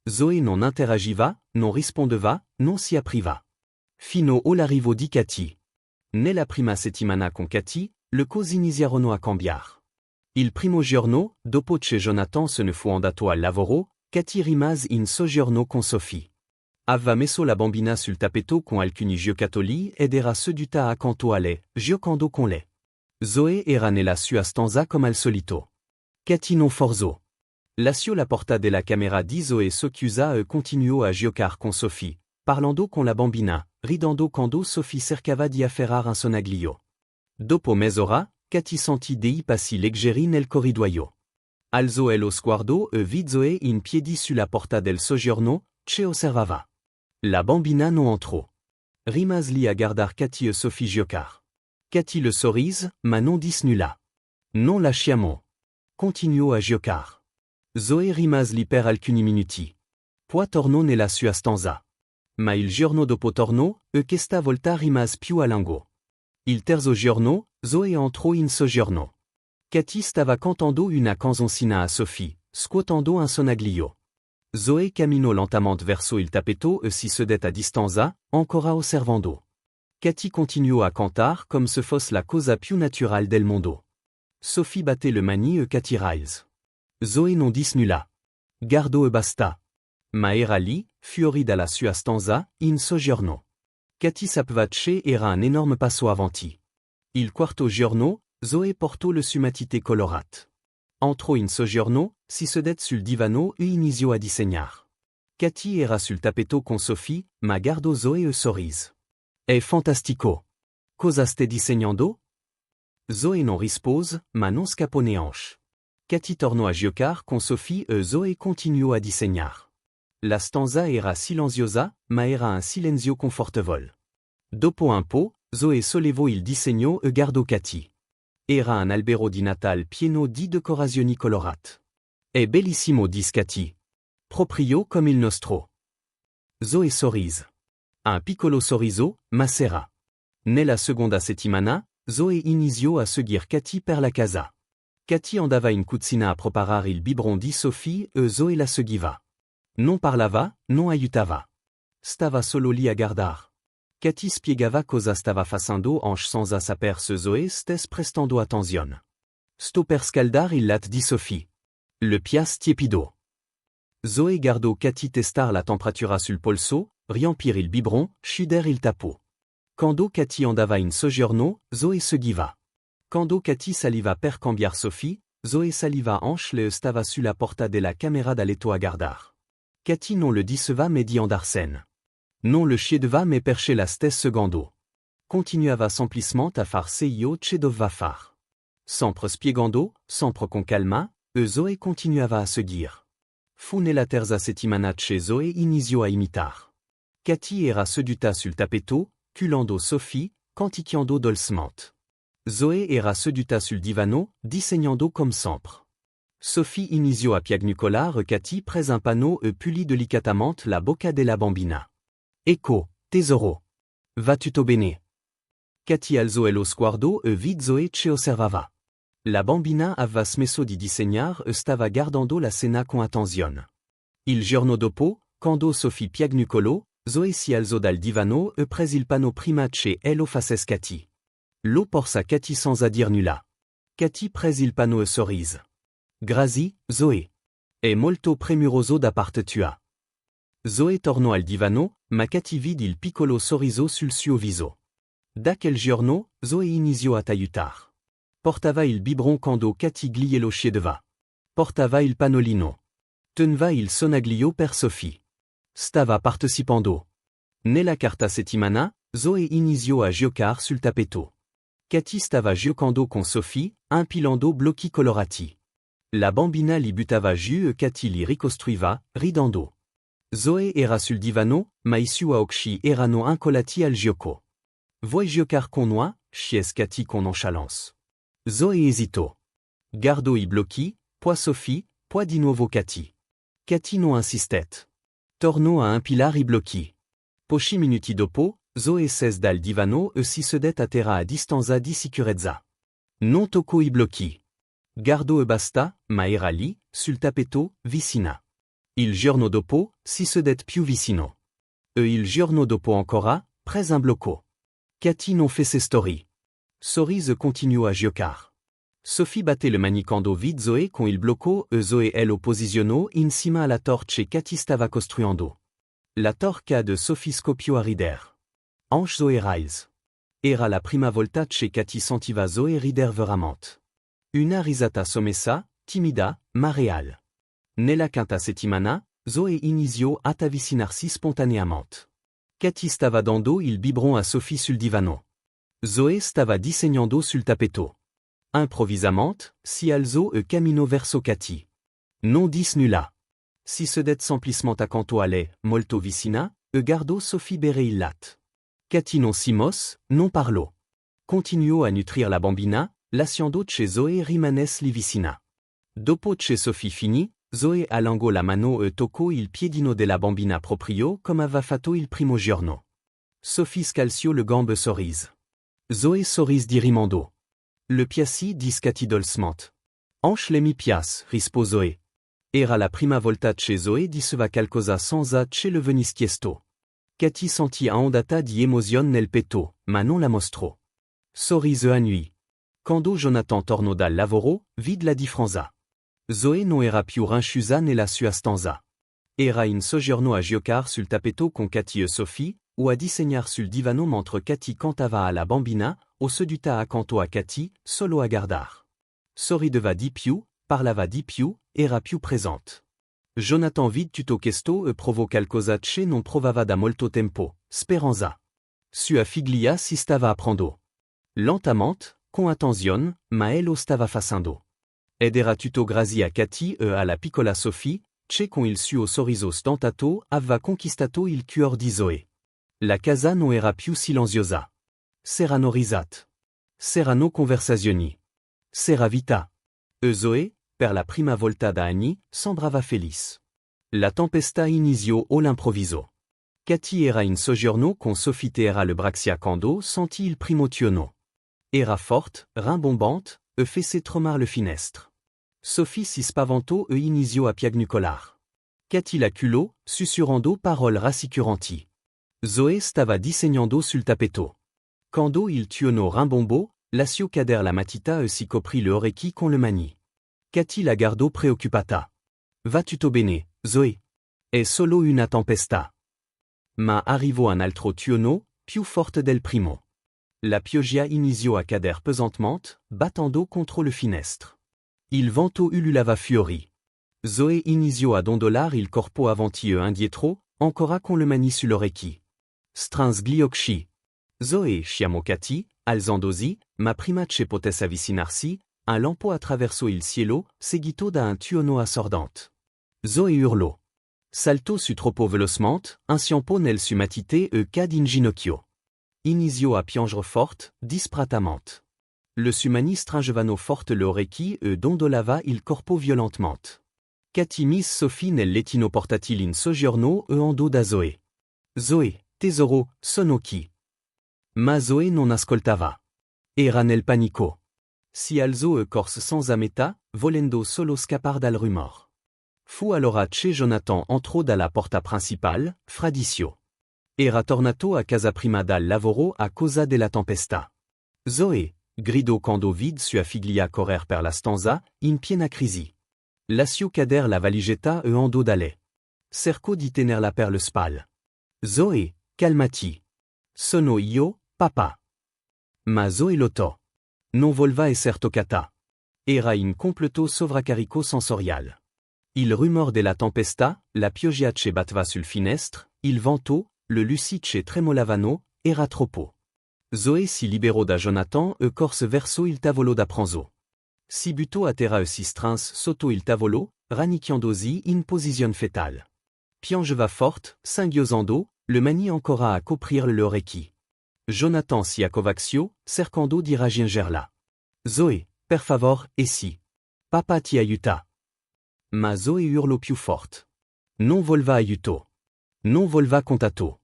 Zoe non interagiva, non rispondeva, non si apriva. Fino all'arrivo di Katy. Nella prima settimana con Katy, le cose iniziarono a cambiar. Il primo giorno, dopo che Jonathan se ne fu andato al lavoro, Katy rimase in soggiorno con Sophie. Aveva messo la bambina sul tappeto con alcuni giocattoli ed era seduta accanto a lei, giocando con lei. Zoe era nella sua stanza come al solito. Katy non forzò. Lasciò la porta della camera di Zoe socchiusa e continuò a giocare con Sophie, parlando con la bambina, ridendo quando Sophie cercava di afferrar un sonaglio. Dopo mezz'ora, Katy sentì dei passi leggeri nel corridoio. Alzò lo sguardo e vide Zoe in piedi sulla porta del soggiorno, che osservava. La bambina non entrò. Rimase lì a guardar Katy e Sophie giocar. Katy le sorrise, ma non disse nulla. Non lasciamo. Continuò a giocar. Zoe rimase lì per alcuni minuti. Poi tornò nella sua stanza. Ma il giorno dopo tornò, e questa volta rimase più a lungo. Il terzo giorno, Zoe entrò in soggiorno. Katy stava cantando una canzoncina a Sophie, scuotando un sonaglio. Zoe camminò lentement verso il tappeto e si sedette a distanza, ancora osservando. Katy continuò a cantar comme se fosse la cosa più naturale del mondo. Sophie battait le mani e Katy rise. Zoe non disse nulla. Guardò e basta. Ma era lì, fuori dalla sua stanza, in soggiorno. Katy sapeva che era un enorme passo avanti. Il quarto giorno, Zoe portò le sue matite colorate. Entrò in soggiorno, si sedette sul divano e iniziò a disegnar. Katy era sul tappeto con Sophie, ma guardò Zoe e sorrise. È fantastico. Cosa stai disegnando? Zoe non rispose, ma non scappò neanche. Katy tornò a giocar con Sophie e Zoe continuò a disegnar. La stanza era silenziosa, ma era un silenzio confortevole. Dopo un po', Zoe sollevò il disegno e guardò Katy. Era un albero di Natal pieno di decorazioni colorate. È bellissimo, disse Katy. Proprio come il nostro. Zoe sorrise. Un piccolo sorriso, ma c'era. Nella seconda settimana, Zoe iniziò a seguir Katy per la casa. Katy andava in cucina a preparar il biberon di Sophie e Zoe la seguiva. Non parlava, non aiutava. Stava solo lì a guardar. Katy spiegava cosa stava facendo anche senza saper se Zoe stesse prestando attenzione. Sto per scaldar il latte di Sophie. Le piace tiepido. Zoe guardò Katy testar la temperatura sul polso, riempire il biberon, chiudere il tappo. Quando Katy andava in soggiorno, Zoe seguiva. Quando Katy saliva per cambiar Sophie, Zoe saliva anche le stava sulla porta della camera da letto a guardar. Katy non le diceva mais di andarsene. Non le chiedeva mais perché la stesse secondo. Continuava semplicemente a far io che doveva far. Sempre spiegando, sempre con calma, e Zoe continuava a seguir. Fu nella terza settimana che Zoe iniziò a imitar. Cathy era seduta sul tappeto, culando Sophie, canticchiando dolcement. Zoe era seduta sul divano, disegnando come sempre. Sophie inisio a piagnucolare Cathy près un panneau e puli delicatamente la bocca della bambina. Ecco, tesoro. Va tutto bene. Cathy alzò lo sguardo e vide Zoe che osservava. La bambina aveva smesso di disegnar e stava guardando la scena con attenzione. Il giorno dopo, quando Sophie piagnucolò, Zoe si alzò dal divano e prese il panneau prima che ello facesse Cathy. Lo porsa Cathy sans dire nulla. Cathy prese il panneau e sorrise. Grazie, Zoe. È molto premuroso da parte tua. Zoe tornò al divano, ma Cathy vide il piccolo sorriso sul suo viso. Da quel giorno, Zoe iniziò a t'aiutar. Portava il biberon quando Cathy glielo chiedeva. Portava il panolino. Teneva il sonaglio per Sophie. Stava partecipando. Nella quarta settimana, Zoe iniziò a giocare sul tappeto. Cathy stava giocando con Sophie, impilando blocchi colorati. La bambina li buttava giù e Cathy li ricostruiva, ridendo. Zoe era sul divano, ma i suoi occhi erano incollati al gioco. Vuoi giocare con noi? Chiese Cathy con nonchalance. Zoe esitò. Guardò i blocchi, poi Sophie, poi di nuovo Cathy. Cathy non insistet. Tornò a impilare i blocchi. Pochi minuti dopo, Zoe scese dal divano e si sedette a terra a distanza di sicurezza. Non toccò i blocchi. Guardò e basta, ma era lì, sul tappeto, vicina. Il giorno dopo, si sedette più vicino. E il giorno dopo ancora, près un blocco. Cathy non fece storie. Sorrise continuò a giocare. Sophie batté le manicando vide Zoe con il blocco e Zoe lo posizionò in cima alla torre che Cathy stava costruendo. La torca de Sophie scoppiò a ridere. Anche Zoe rise. Era la prima volta che Cathy sentiva Zoe ridere veramente. Una risata sommessa, timida, ma reale. Nella quinta settimana, Zoe iniziò ad avvicinarsi spontaneamente. Cathy stava dando il biberon a Sophie sul divano. Zoe stava disegnando sul tappeto. Improvvisamente, si alzò e camminò verso Cathy. Non dis nulla. Si sedette semplicemente accanto a lei, molto vicina, e guardò Sophie bere il latte. Cathy non si mosse, non parlò. Continuò a nutrir la bambina, lasciando che Zoe rimanesse lì vicina. Dopo che Sophie finì, Zoe allungò la mano e toccò il piedino della bambina proprio come aveva fatto il primo giorno. Sophie scalziò le gambe sorrise. Zoe sorrise di rimando. Le piaci dis Cathy dolcement. Anche le mi piace, rispose Zoe. Era la prima volta che Zoe diceva qualcosa senza che le venisse chiesto. Cathy sentì ondata di emozione nel petto, ma non la mostrò. Sorrise annui. Quando Jonathan tornò dal lavoro, vide la differenza. Zoe non era più rinchiusa nella sua stanza. Era in soggiorno a giocare sul tappeto con Cathy e Sophie, o a disegnar sul divano mentre Cathy cantava alla bambina, o seduta accanto a Cathy, solo a guardar. Sorrideva di più, parlava di più, era più presente. Jonathan vide tutto questo e provò qualcosa che non provava da molto tempo, speranza. Sua figlia si stava aprendo. Lentamente, con attenzione, ma ello stava facendo. Ed era tutto grazie a Cathy e alla piccola Sophie, che con il suo sorriso stentato aveva conquistato il cuore di Zoe. La casa non era più silenziosa. S'erano risate. S'erano conversazioni. S'era vita. E Zoe, per la prima volta da anni, sembrava felice. La tempesta iniziò all'improvviso. Cathy era in soggiorno con Sophie era le braccia quando sentì il primo tuono. Era forte, rimbombante, e fece tremare le finestre. Sophie si spaventò e iniziò a piagnucolar. Cathy la culò, sussurrando parole rassicuranti. Zoe stava disegnando sul tappeto. Quando il tuono rimbombò, lasciò cadere la matita e si coprì le orecchie con le mani. Cathy la guardò preoccupata. Va tutto bene, Zoe? È solo una tempesta. Ma arrivò un altro tuono, più forte del primo. La pioggia iniziò a cadere pesantement, battendo contro le finestre. Il vento ululava fiori. Zoe iniziò a dondolare il corpo avanti e indietro, ancora con le mani sull'orecchie. Strins gli occhi. Zoe, chiamò Cathy, alzandosi, ma prima che potesse avvicinarsi, un lampo attraversò il cielo, seguito da un tuono assordante. Zoe urlò. Salto su troppo velocemente, inciampo nel su matite e cad in ginocchio. Inisio a piangere forte, dispratamente. Le sumani stringevano forte le orecchi e dondolava il corpo violentement. Katy mise Sophie nel lettino portatile in soggiorno e ando da Zoe. Zoe, tesoro, sono chi? Ma Zoe non ascoltava. Era nel panico. Si alzò e corse senza metà, volendo solo scappar dal rumor. Fu allora che Jonathan entrò dalla porta principale, fradicio. Era tornato a casa prima dal lavoro a causa della tempesta. Zoe, gridò quando vide sua figlia correr per la stanza, in piena crisi. Lasciò cader la valigetta e andò da lei. Cercò di tenerla per le spalle. Zoe, calmati. Sono io, papà. Ma Zoe lottò. Non volva esser toccata. Era in completo sovraccarico sensorial. Il rumor della tempesta, la pioggiace batteva sul finestre, il vento, le lucice tremolavano, era troppo. Zoe si liberò da Jonathan e corse verso il tavolo da pranzo. Si buttò a terra e si strinse sotto il tavolo, rannicchiandosi in posizione fetale. Piangeva forte, singhiozando, le mani ancora a coprir le orecchi. Jonathan si accovacció, cercando di raggiungerla. Zoe, per favor, e si. Papa ti aiuta. Ma Zoe urlò più forte. Non volva aiuto. Non volva contato.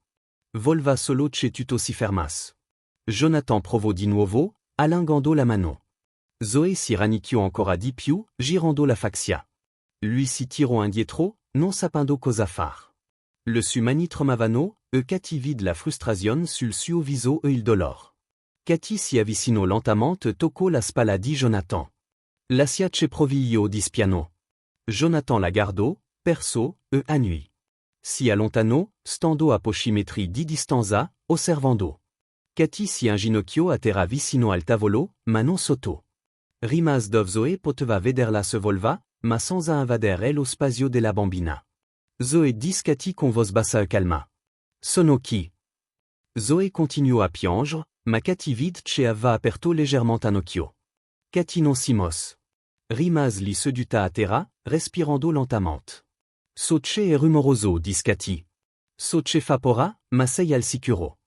Volva solo che tutto si fermas. Jonathan provò di nuovo, allungando la mano. Zoe si rannicchiò ancora di più, girando la faccia. Lui si tirò indietro, non sapendo cosa far. Le su mani tremavano, e Katy vide la frustrazione sul suo viso e il dolor. Katy si avvicinò lentamente e toccò la spalla di Jonathan. Lasciace proviglio di spiano. Jonathan la guardò, perso, e annui. Si allontanò, stando a pochi metri di distanza, osservando. Katy si inginocchiò a terra vicino al tavolo, ma non sottò. Rimas dov Zoe poteva vederla se volva, ma senza invadere lo spazio della bambina. Zoe disse Katy con voce bassa e calma. Sono chi? Zoe continuò a piangere, ma Katy vide che aveva aperto leggermente un occhio. Katy non si mosse. Rimas li seduta a terra, respirando lentamente. So che è rumoroso, disse Katy. So che fa paura, ma sei al sicuro.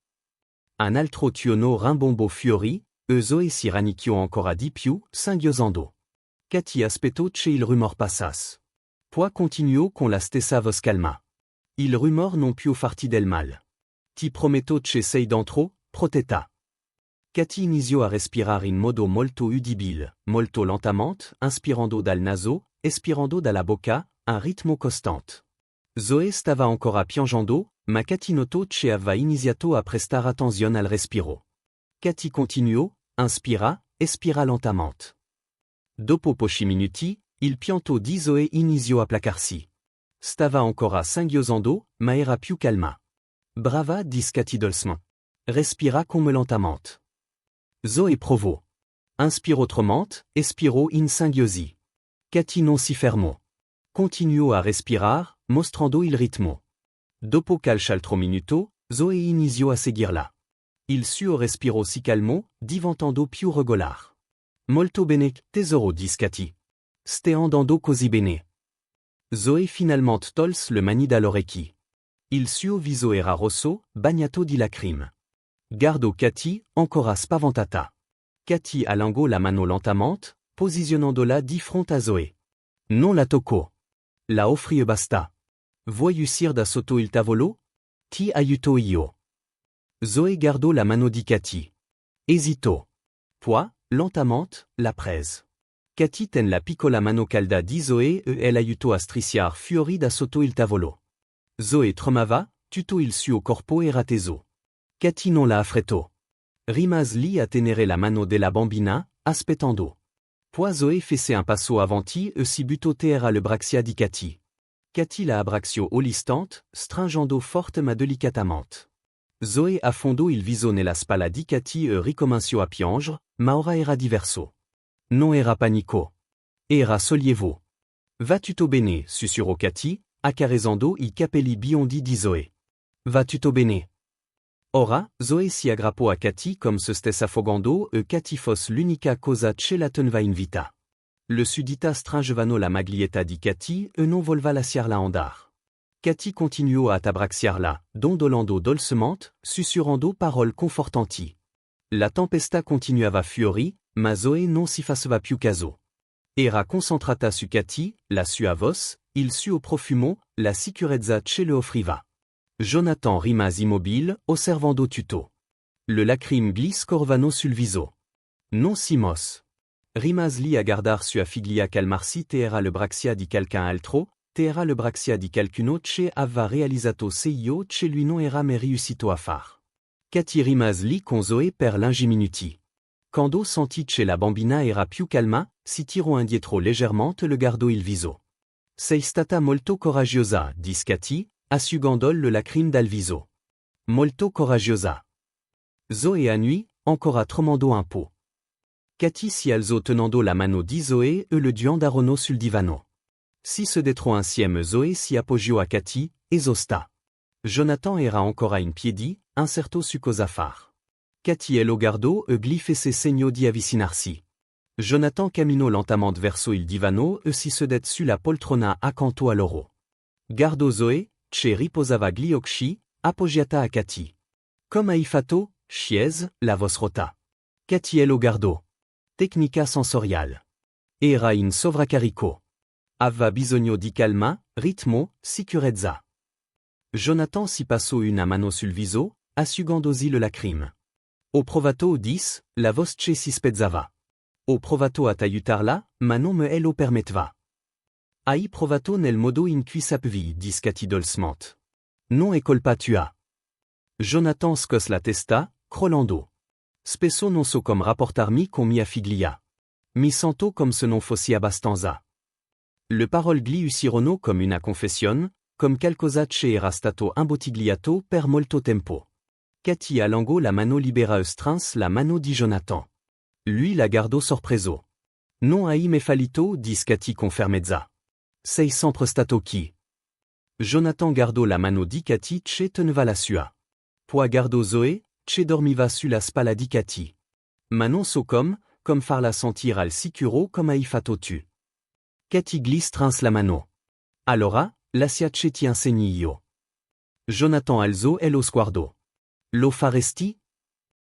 Un altro tuono rimbombo fiori, e Zoe si rannicchiò ancora di più, singhiozando. Katy aspettò che il rumor passasse. Poi continuò con la stessa voce calma. Il rumor non più farti del mal. Ti prometto che sei dentro, protetta. Katy iniziò a respirare in modo molto udibile, molto lentamente, inspirando dal naso, espirando dalla bocca, un ritmo costante. Zoe stava ancora piangendo, ma Katy notò che aveva iniziato a prestare attenzione al respiro. Katy continuò, inspira, espira lentamente. Dopo pochi minuti, il pianto di Zoe iniziò a placarsi. Stava ancora singhiozando, ma era più calma. Brava, disse Katy dolcement. Respira come lentamente. Zoe provò. Inspire autrement, espiro in singhiosi. Katy non si fermò. Continuò a respirar, mostrando il ritmo. Dopo qualche altro minuto, Zoe iniziò a seguirla. Il suo respiro si calmò, diventando più regolare. Molto bene, tesoro, disse Katy. Stai andando così bene. Zoe finalmente tolse le mani dall'orecchi. Il suo viso era rosso, bagnato di lacrime. Guardò Katy, ancora spaventata. Katy allungò la mano lentamente, posizionandola di fronte a Zoe. Non la toccò. La offrì e basta. Vuoi uscire da sotto il tavolo? Ti aiuto io. Zoe guardò la mano di Katy. Esitò. Poi, lentamente, la prese. Katy tenne la piccola mano calda di Zoe e elle aiutò a strisciar fuori da sotto il tavolo. Zoe tremava, tutto il suo corpo era teso. Katy non la affrettò. Rimase lì a tenere la mano della bambina, aspettando. Poi Zoe fece un passo avanti e si buttò terra le braccia di Katy. Katy la abbracciò all'istante, stringendo forte ma delicatamente. Zoe affondò il viso nella spalla di Katy e ricominciò a piangere, ma ora era diverso. Non era panico. Era sollievo. Va tutto bene, sussurrò Katy, accarezzando i capelli biondi di Zoe. Va tutto bene. Ora, Zoe si aggrappò a Katy come se stesse affogando e Katy fosse l'unica cosa che la teneva in vita. Le sudita stringevano la maglietta di Katy e non volva lasciarla andare. Cathy continuo ad abraxiarla, dondolando dolcemente, sussurrando paroles confortanti. La tempesta continuava fuori, ma Zoé non si faceva più caso. Era concentrata su Cathy, la sua voce, il suo profumo, la sicurezza che le offriva. Jonathan rimase immobile, osservando tutto. Le lacrime glisse corvano sul viso. Non si mosse. Rimase lì a guardar sua figlia calmarsi te era le braxia di quelqu'un altro, te era le braxia di qualcuno che aveva realizzato se io che lui non era mai riuscito a far. Cathy rimase lì con Zoé per l'ingi minuti. Quando sentì che la bambina era più calma, si tirò indietro leggermente le guardò il viso. Sei stata molto coraggiosa, disse Cathy, asciugando le lacrime dal viso. Molto coraggiosa. Zoé annui, ancora tremando un po'. Cathy si alzò tenendo la mano di Zoé e le andarono sul divano. Si se dietro insieme Zoé si appoggiò a Cathy, esosta. Jonathan era ancora in piedi, incerto su cosa far. Cathy e lo guardò e gli fece segno di avvicinarsi. Jonathan camminò lentement verso il divano e si sedette sulla poltrona accanto a loro. Guardò Zoé, che riposava gli occhi, appoggiata a Cathy. Come hai fatto, chiese, la voce rota. Cathy e lo guardò. Tecnica sensoriale. Era in sovraccarico. Aveva bisogno di calma, ritmo, sicurezza. Jonathan si passò una mano sul viso, asciugandosi le lacrime. Ho provato disse, la voce si spezzava. Ho provato a t'aiutarla, ma non me lo permetteva. Hai provato nel modo in cui sapevi, disse Cathy dolcement. Non è colpa tua. Jonathan scosse la testa, crollando. Spesso non so come rapportarmi con mia figlia. Mi sento come se non fossi abbastanza. Le parole gli uscirono come una confessione, come qualcosa che era stato imbottigliato per molto tempo. Cathy allungò la mano libera e strinse la mano di Jonathan. Lui la guardò sorpreso. Non hai mai fallito, disse Cathy con fermezza. Sei sempre stato qui. Jonathan guardò la mano di Cathy che teneva la sua. Poi guardò Zoé, che dormiva sulla spalla di Cathy. Ma non so come farla sentir al sicuro come hai fatto tu. Cathy gli strinse la mano. Allora, lascia che ti insegni io. Jonathan alzò e lo sguardò. Lo faresti?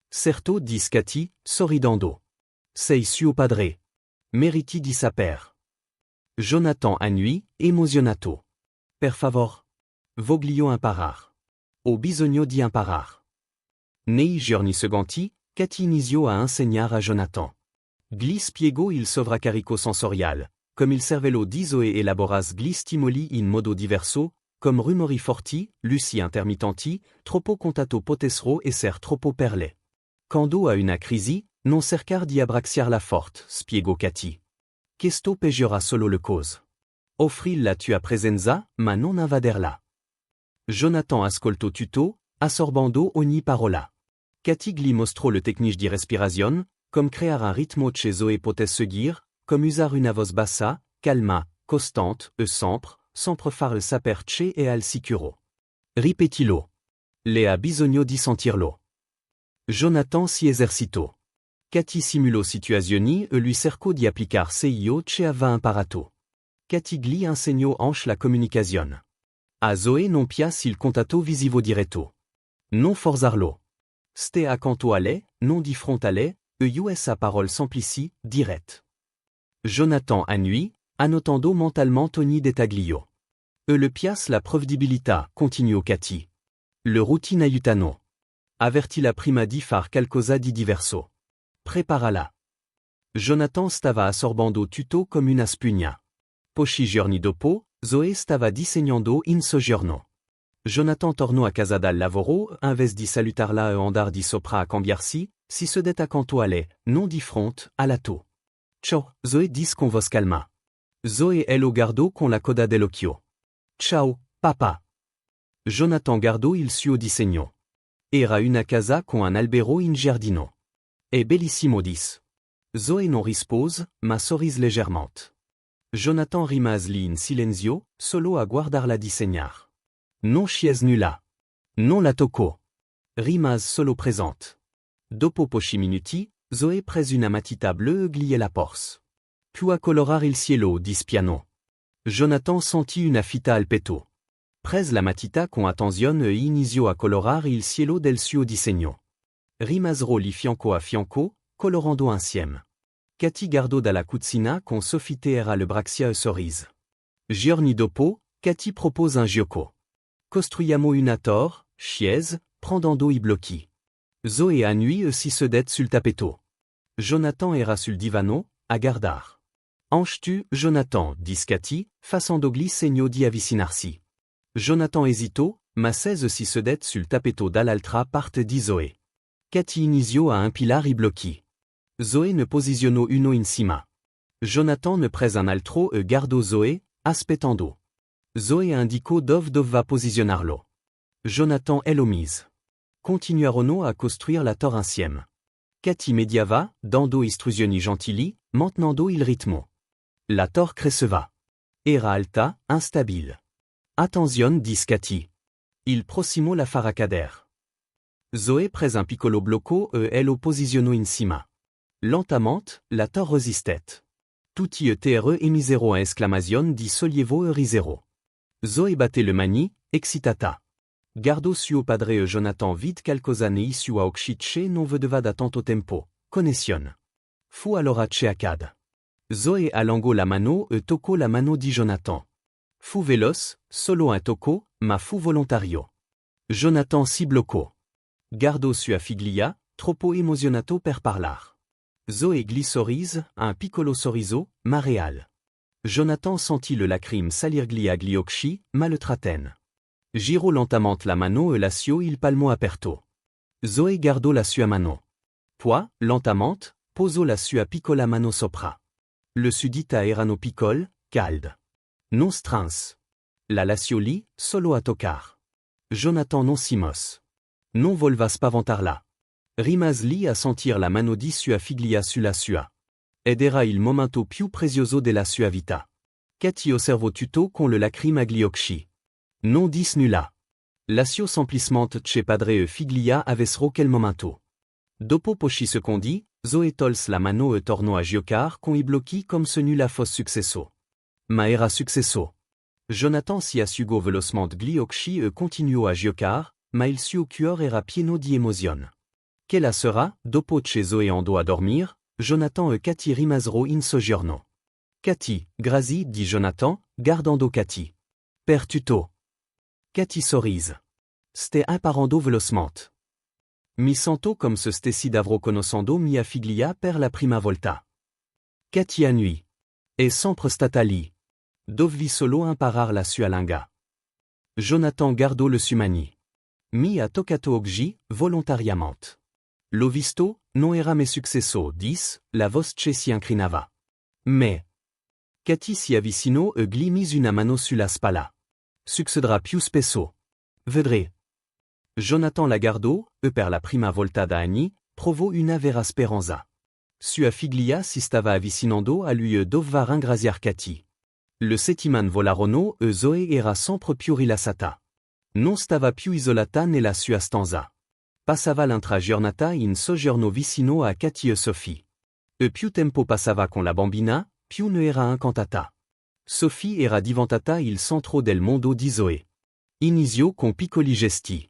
Certo, disse Cathy, sorridendo. Sei suo padre. Meriti di saper. Jonathan annui, emozionato. Per favor. Voglio imparar. Ho bisogno di imparar. Nei giorni seguenti, Cathy iniziò a insegnare a Jonathan. Gli spiegò il sovraccarico sensoriale, come il cervello di Zoé elaboras gli stimoli in modo diverso, come rumori forti, luci intermittenti, troppo contatto potessero esser troppo per lei. Quando a una crisi, non cercar di abraxiarla forte, spiegò Cathy. Questo peggiora solo le cose. Offri la tua presenza, ma non invaderla. Jonathan ascoltò tutto, assorbando ogni parola. Cathy gli mostrò le tecniche di respirazione, come creare un ritmo che Zoé potesse seguir, come usar una voce bassa, calma, costante, e sempre farle saper che è al sicuro. Ripetilo. Lei ha bisogno di sentirlo. Jonathan si esercitò. Cathy simulò situazioni e lui cercò di applicar se io che aveva imparato. Cathy gli insegnò anche la comunicazione. A Zoé non piace il contatto visivo diretto. Non forzarlo. Ste accanto a lei, non di fronte a lei, e us a parole semplici, dirette. Jonathan annui, annotando mentalement ogni dettaglio. E le piace la provedibilità, continuò Cathy. Le routine aiutano. Avertila prima di far qualcosa di diverso. Preparala. Jonathan stava assorbando tutto come una spugna. Pochi giorni dopo, Zoé stava disegnando in soggiorno. Jonathan tornò a casa dal lavoro, invece di salutarla e andar di sopra a cambiarsi, si sedette accanto a lei, non di fronte, a lato. Ciao, Zoé disse con voce calma. Zoé e lo guardò con la coda dell'occhio. Ciao, papa. Jonathan guardò il suo disegno. Era una casa con un albero in giardino. È bellissimo disse. Zoé non rispose, ma sorrise légèrement. Jonathan rimase lì in silenzio, solo a guardarla disegnar. Non chiese nulla. Non la toccò. Rimase solo presente. Dopo pochi minuti, Zoé prese una matita bleue e gliela la porse. Più a colorare il cielo, disse piano. Jonathan sentì una fita al petto. Pres la matita con attenzione e inisio a colorare il cielo del suo disegno. Rimasero li fianco a fianco, colorando insieme. Katy guardò dalla cucina con Sophie era le braxia e sorrise. Giorni dopo, Katy propose un gioco. Costruiamo una tor, chiese, prendendo i blocchi. Zoe a nuit si sedet sul tappeto. Jonathan era sul divano, a guardar. Anges-tu, Jonathan, dis Katy, facendo gli segno di avvicinarsi. Jonathan hésito, ma 16 si sedet sul tappeto dall'altra parte di Zoe. Katy inisio a un pilar i blocchi. Zoe ne posizionò uno in cima. Jonathan ne pres un altro e guardò Zoe, aspettando. Zoe indicò dove doveva posizionarlo. Jonathan e lo mise. Continuarono a costruire la tor insieme. Katy mediava, dando istruzioni gentili, mantenendo il ritmo. La tor cresceva. Era alta, instabile. Attenzione dis Katy. Il prossimo la farà cader. Zoe pres un piccolo blocco e lo posizionò in cima. Lentamente, la tor resistet. Tutti e tere emisero a esclamazione di sollievo e risero. Zoe batté le mani, excitata. Guardò suo padre e Jonathan vid qualcosane issu a occhice non vedeva da tanto tempo, connexion. Fu allora ce accad. Zoe allungò la mano e toccò la mano di Jonathan. Fu veloce, solo un tocco, ma fu volontario. Jonathan si bloccò. Guardò sua figlia, troppo emozionato per parlar. Zoe gli sorrise, un piccolo sorriso, ma real. Jonathan sentit le lacrime salir gli agli occhi, ma le traten. Girò lentement la mano e lasciò il palmo aperto. Zoe guardò la sua mano. Poi, lentement, posò la sua piccola mano sopra. Le sudita erano piccole, calde. Non strins. La lasciò lì, solo a toccar. Jonathan non si mosse. Non volva spaventarla. Rimas lì a sentir la mano di sua figlia sulla sua. Ed era il momento più prezioso della sua vita. Katy osservò tutto con le lacrime agli occhi. Non dis nulla. Lasciò semplicemente che padre e figlia avessero quel momento. Dopo pochi secondi, Zoe tols la mano e tornò a giocare con i blocchi come se nulla fosse successo. Ma era successo. Jonathan si asciugò velocement gli occhi e continuò a giocare, ma il suo cuore era pieno di emozione. Quella sera, dopo che Zoe andò a dormir, Jonathan e Katy rimasero in soggiorno. Katy, grazie dit Jonathan, guardando Katy. Per tutto. Katy sorrise. Ste imparando velocement. Mi sento come se stessi davvero conoscendo mia figlia per la prima volta. Katy a nuit. È sempre stata lì. Dovevi solo imparar la sua lingua. Jonathan guardò le sue mani. Mi ha toccato oggi, volontariamente. L'ho visto, non era me successo, dis, la voce si incrinava. Mais. Katy si avvicinò e gli mise una mano sulla spalla. Succederà più spesso. Vedré. Jonathan la guardò, e per la prima volta da anni, provò una vera speranza. Sua figlia si stava avvicinando a lui e doveva ringraziar Katy. Le settimane volarono e Zoe era sempre più rilassata. Non stava più isolata nella sua stanza. Passava l'altra giornata in soggiorno vicino a Katy e Sophie. E più tempo passava con la bambina, più ne era incantata. Sophie era diventata il centro del mondo di Zoe. Iniziò con piccoli gesti.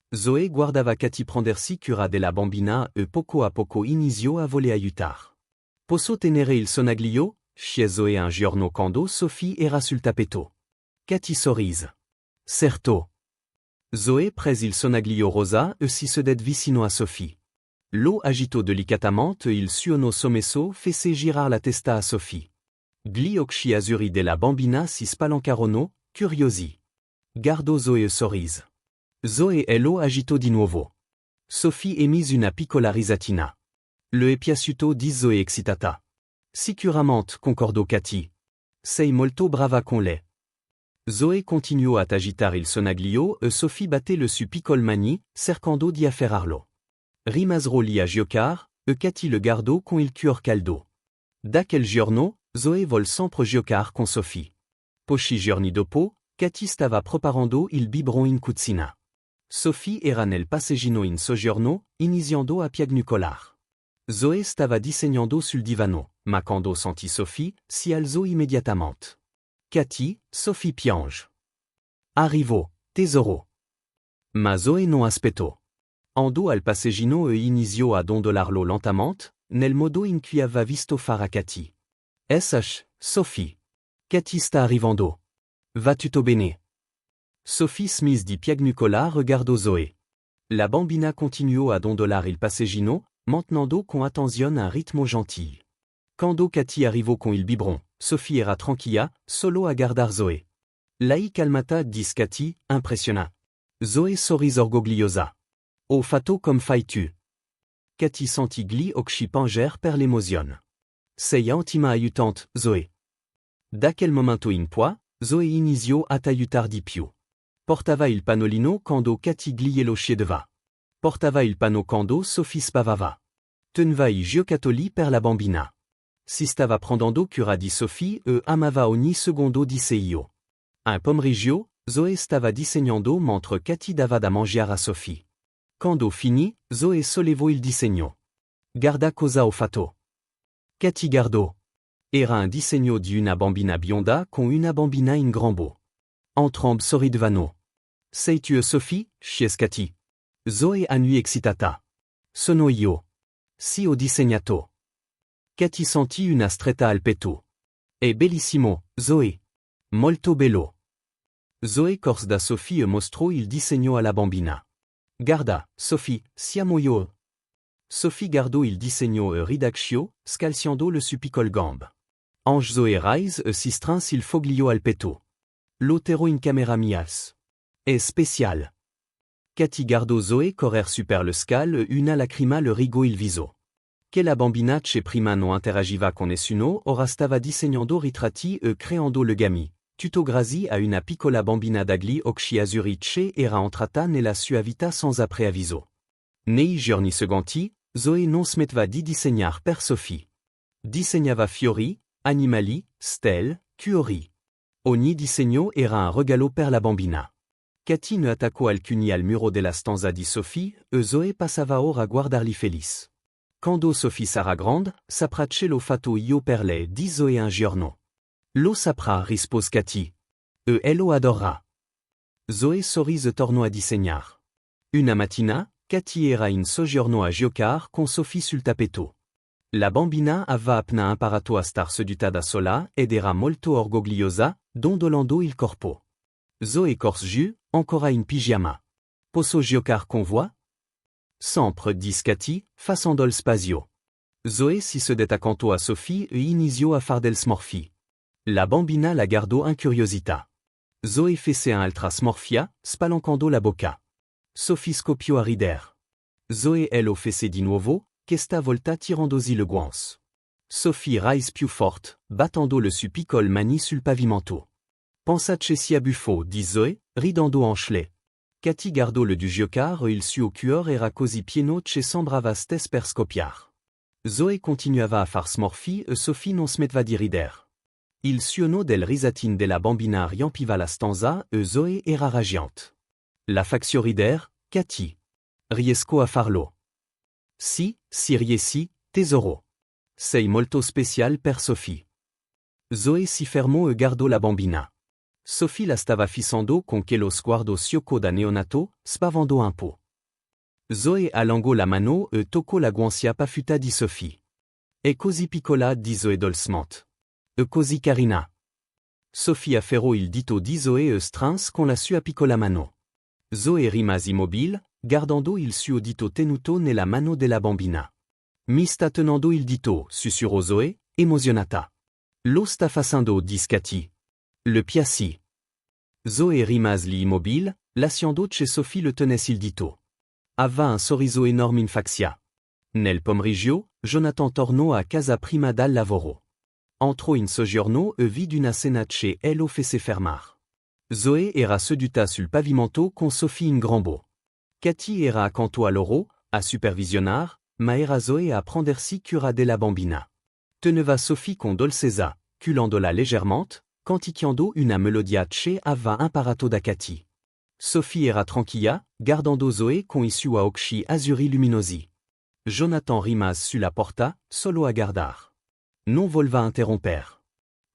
Zoe guardava Katy prendersi cura della bambina e poco a poco iniziò a voler aiutar. Posso tenere il sonaglio? Chiese Zoe un giorno quando Sophie era sul tappeto. Katy sorrise. Certo. Zoe prese il sonaglio rosa e si sedet vicino a Sophie. Lo agitò delicatamente e il suono sommesso fece girar la testa a Sophie. Gli occhi azzurri della bambina si spalancarono, curiosi. Guardò Zoe e sorrise. Zoe e lo agitò di nuovo. Sophie emise una piccola risatina. Le è piaciuto di Zoe excitata. Sicuramente, concordò Katy. Sei molto brava con lei. Zoe continuò a agitare il sonaglio e Sophie batté le su piccole mani, cercando di afferrarlo. Rimasero lì a giocare, e Katy le guardò con il cuore caldo. Da quel giorno, Zoe vol sempre giocare con Sophie. Pochi giorni dopo, Katy stava preparando il biberon in cucina. Sophie era nel passeggino in soggiorno, iniziando a piagnucolar. Zoe stava disegnando sul divano, ma quando sentì Sophie, si alzò immediatamente. Katy, Sophie piange. Arrivo, tesoro. Ma Zoe non aspetto. Ando al passeggino e inisio ad ondolarlo lentamente, nel modo in cui aveva visto fare a Katy. Sophie. Katy sta arrivando. Va tutto bene? Sophie Smith di Piagnucola regardò Zoe. La bambina continuò ad ondolare il passeggino, mantenendo con attenzione un ritmo gentil. Quando Katy arrivò con il biberon, Sophie era tranquilla, solo a guardar Zoe. Lei calmata dis Katy, impressionna. Zoe sorrise orgogliosa. Oh fatto come fai tu? Katy senti gli occhi pinger per l'emozione. Sei ottima aiutante, Zoe. Da quel momento in poi, Zoe iniziò a t'aiutar di più. Portava il panolino quando Katy glielo chiedeva. Portava il panno quando Sophie spavava. Teneva i giocattoli per la bambina. Si stava prendendo cura di Sophie e amava ogni secondo di io. Un pomeriggio, Zoe stava disegnando mentre Katy dava da mangiare a Sophie. Quando finì, Zoe sollevò il disegno. Guarda cosa ho fatto. Katy guardò. Era un disegno di una bambina bionda con una bambina in grambo. Entrambi sorridevano. Sei tu Sophie? Chiese Katy. Zoe annui excitata. Sono io. Sì ho disegnato. Katy sentì una stretta al petto. È bellissimo, Zoe. Molto bello. Zoe corse da Sophie e mostrò il disegno alla bambina. Guarda, Sophie, siamo io. Sophie guardò il disegno e ridacchio, scalciando le supicole gambe. Ange Zoe rise e si strinse il foglio al petto. L'otero in camera mias. È special. Katy guardò Zoe correr super le scal e una lacrima le rigò il viso. Che la bambina che prima non interagiva con nessuno ora stava disegnando ritratti e creando legami. Tutto grazie a una piccola bambina dagli occhi azzurri che era entrata nella sua vita senza preavviso. Nei giorni seguenti, Zoe non smetteva di disegnare per Sophie. Disegnava fiori, animali, stelle, cuori. Ogni disegno era un regalo per la bambina. Katy ne attaccò alcuni al muro della stanza di Sophie e Zoe passava ora a guardarli felice. Quando Sophie sarà grande, saprà ce l'ho fatto io per lei, di Zoe un giorno. Lo saprà, rispose Katy. E elle lo adorerà. Zoe sorrise e tornò a disegnare. Una mattina, Katy era in soggiorno a giocare con Sophie sul tappeto. La bambina aveva appena imparato a star seduta da sola ed era molto orgogliosa, dondolando il corpo. Zoe corse giù, ancora in pigiama. Posso giocare con voi? Sempre, disse Katy, facendo il spazio. Zoe si sedette accanto a Sophie e iniziò a far del smorfie. La bambina la guardò incuriosita. Zoe fece un altra smorfia, spalancando la bocca. Sophie scoppiò a ridere. Zoe lo fece di nuovo, questa volta tirandosi le guance. Sophie rise più forte, battendo le supicole mani sul pavimento. Pensate sia buffo, disse Zoe, ridendo en schlè. Katy guardò le du giocare e il suo cuore era così pieno che sembrava stes per scoppiare. Zoe continuava a far smorfie e Sophie non smetteva di ridere. Il suono del risatin della bambina riempiva la stanza e Zoe era raggiante. La faccio ridere, Katy. Riesco a farlo. Si riesci, tesoro. Sei molto special per Sophie. Zoe si fermò e guardò la bambina. Sophie la stava fissando con quello sguardo sciocco da neonato, spavando un po'. Zoe allungò la mano e toccò la guancia paffuta di Sophie. È così piccola, di Zoe dolcemente. E così carina. Sophie afferrò il dito di Zoe e strinse con la sua piccola mano. Zoe rimase immobile, guardando il suo dito tenuto nella mano della bambina. Mi sta tenendo il dito, sussurrò Zoe, emozionata. Lo sta facendo, disse Katy. Le piaci. Zoe rimase lì immobile, lasciando che Sophie le tenesse il dito. Aveva un sorriso enorme in faccia. Nel pomeriggio, Jonathan tornò a casa prima dal lavoro. Entrò in soggiorno e vide una cena che lo fece fermare. Zoe era seduta sul pavimento con Sophie in grambo. Katy era accanto a loro, a supervisionar, ma era Zoe a prendersi cura della bambina. Teneva Sophie con dolcezza, culandola leggermente, canticchiando una melodia che aveva imparato da Katy. Sophie era tranquilla, guardando Zoe con i suoi occhi azzurri luminosi. Jonathan rimase sulla porta, solo a guardar. Non voleva interrompere.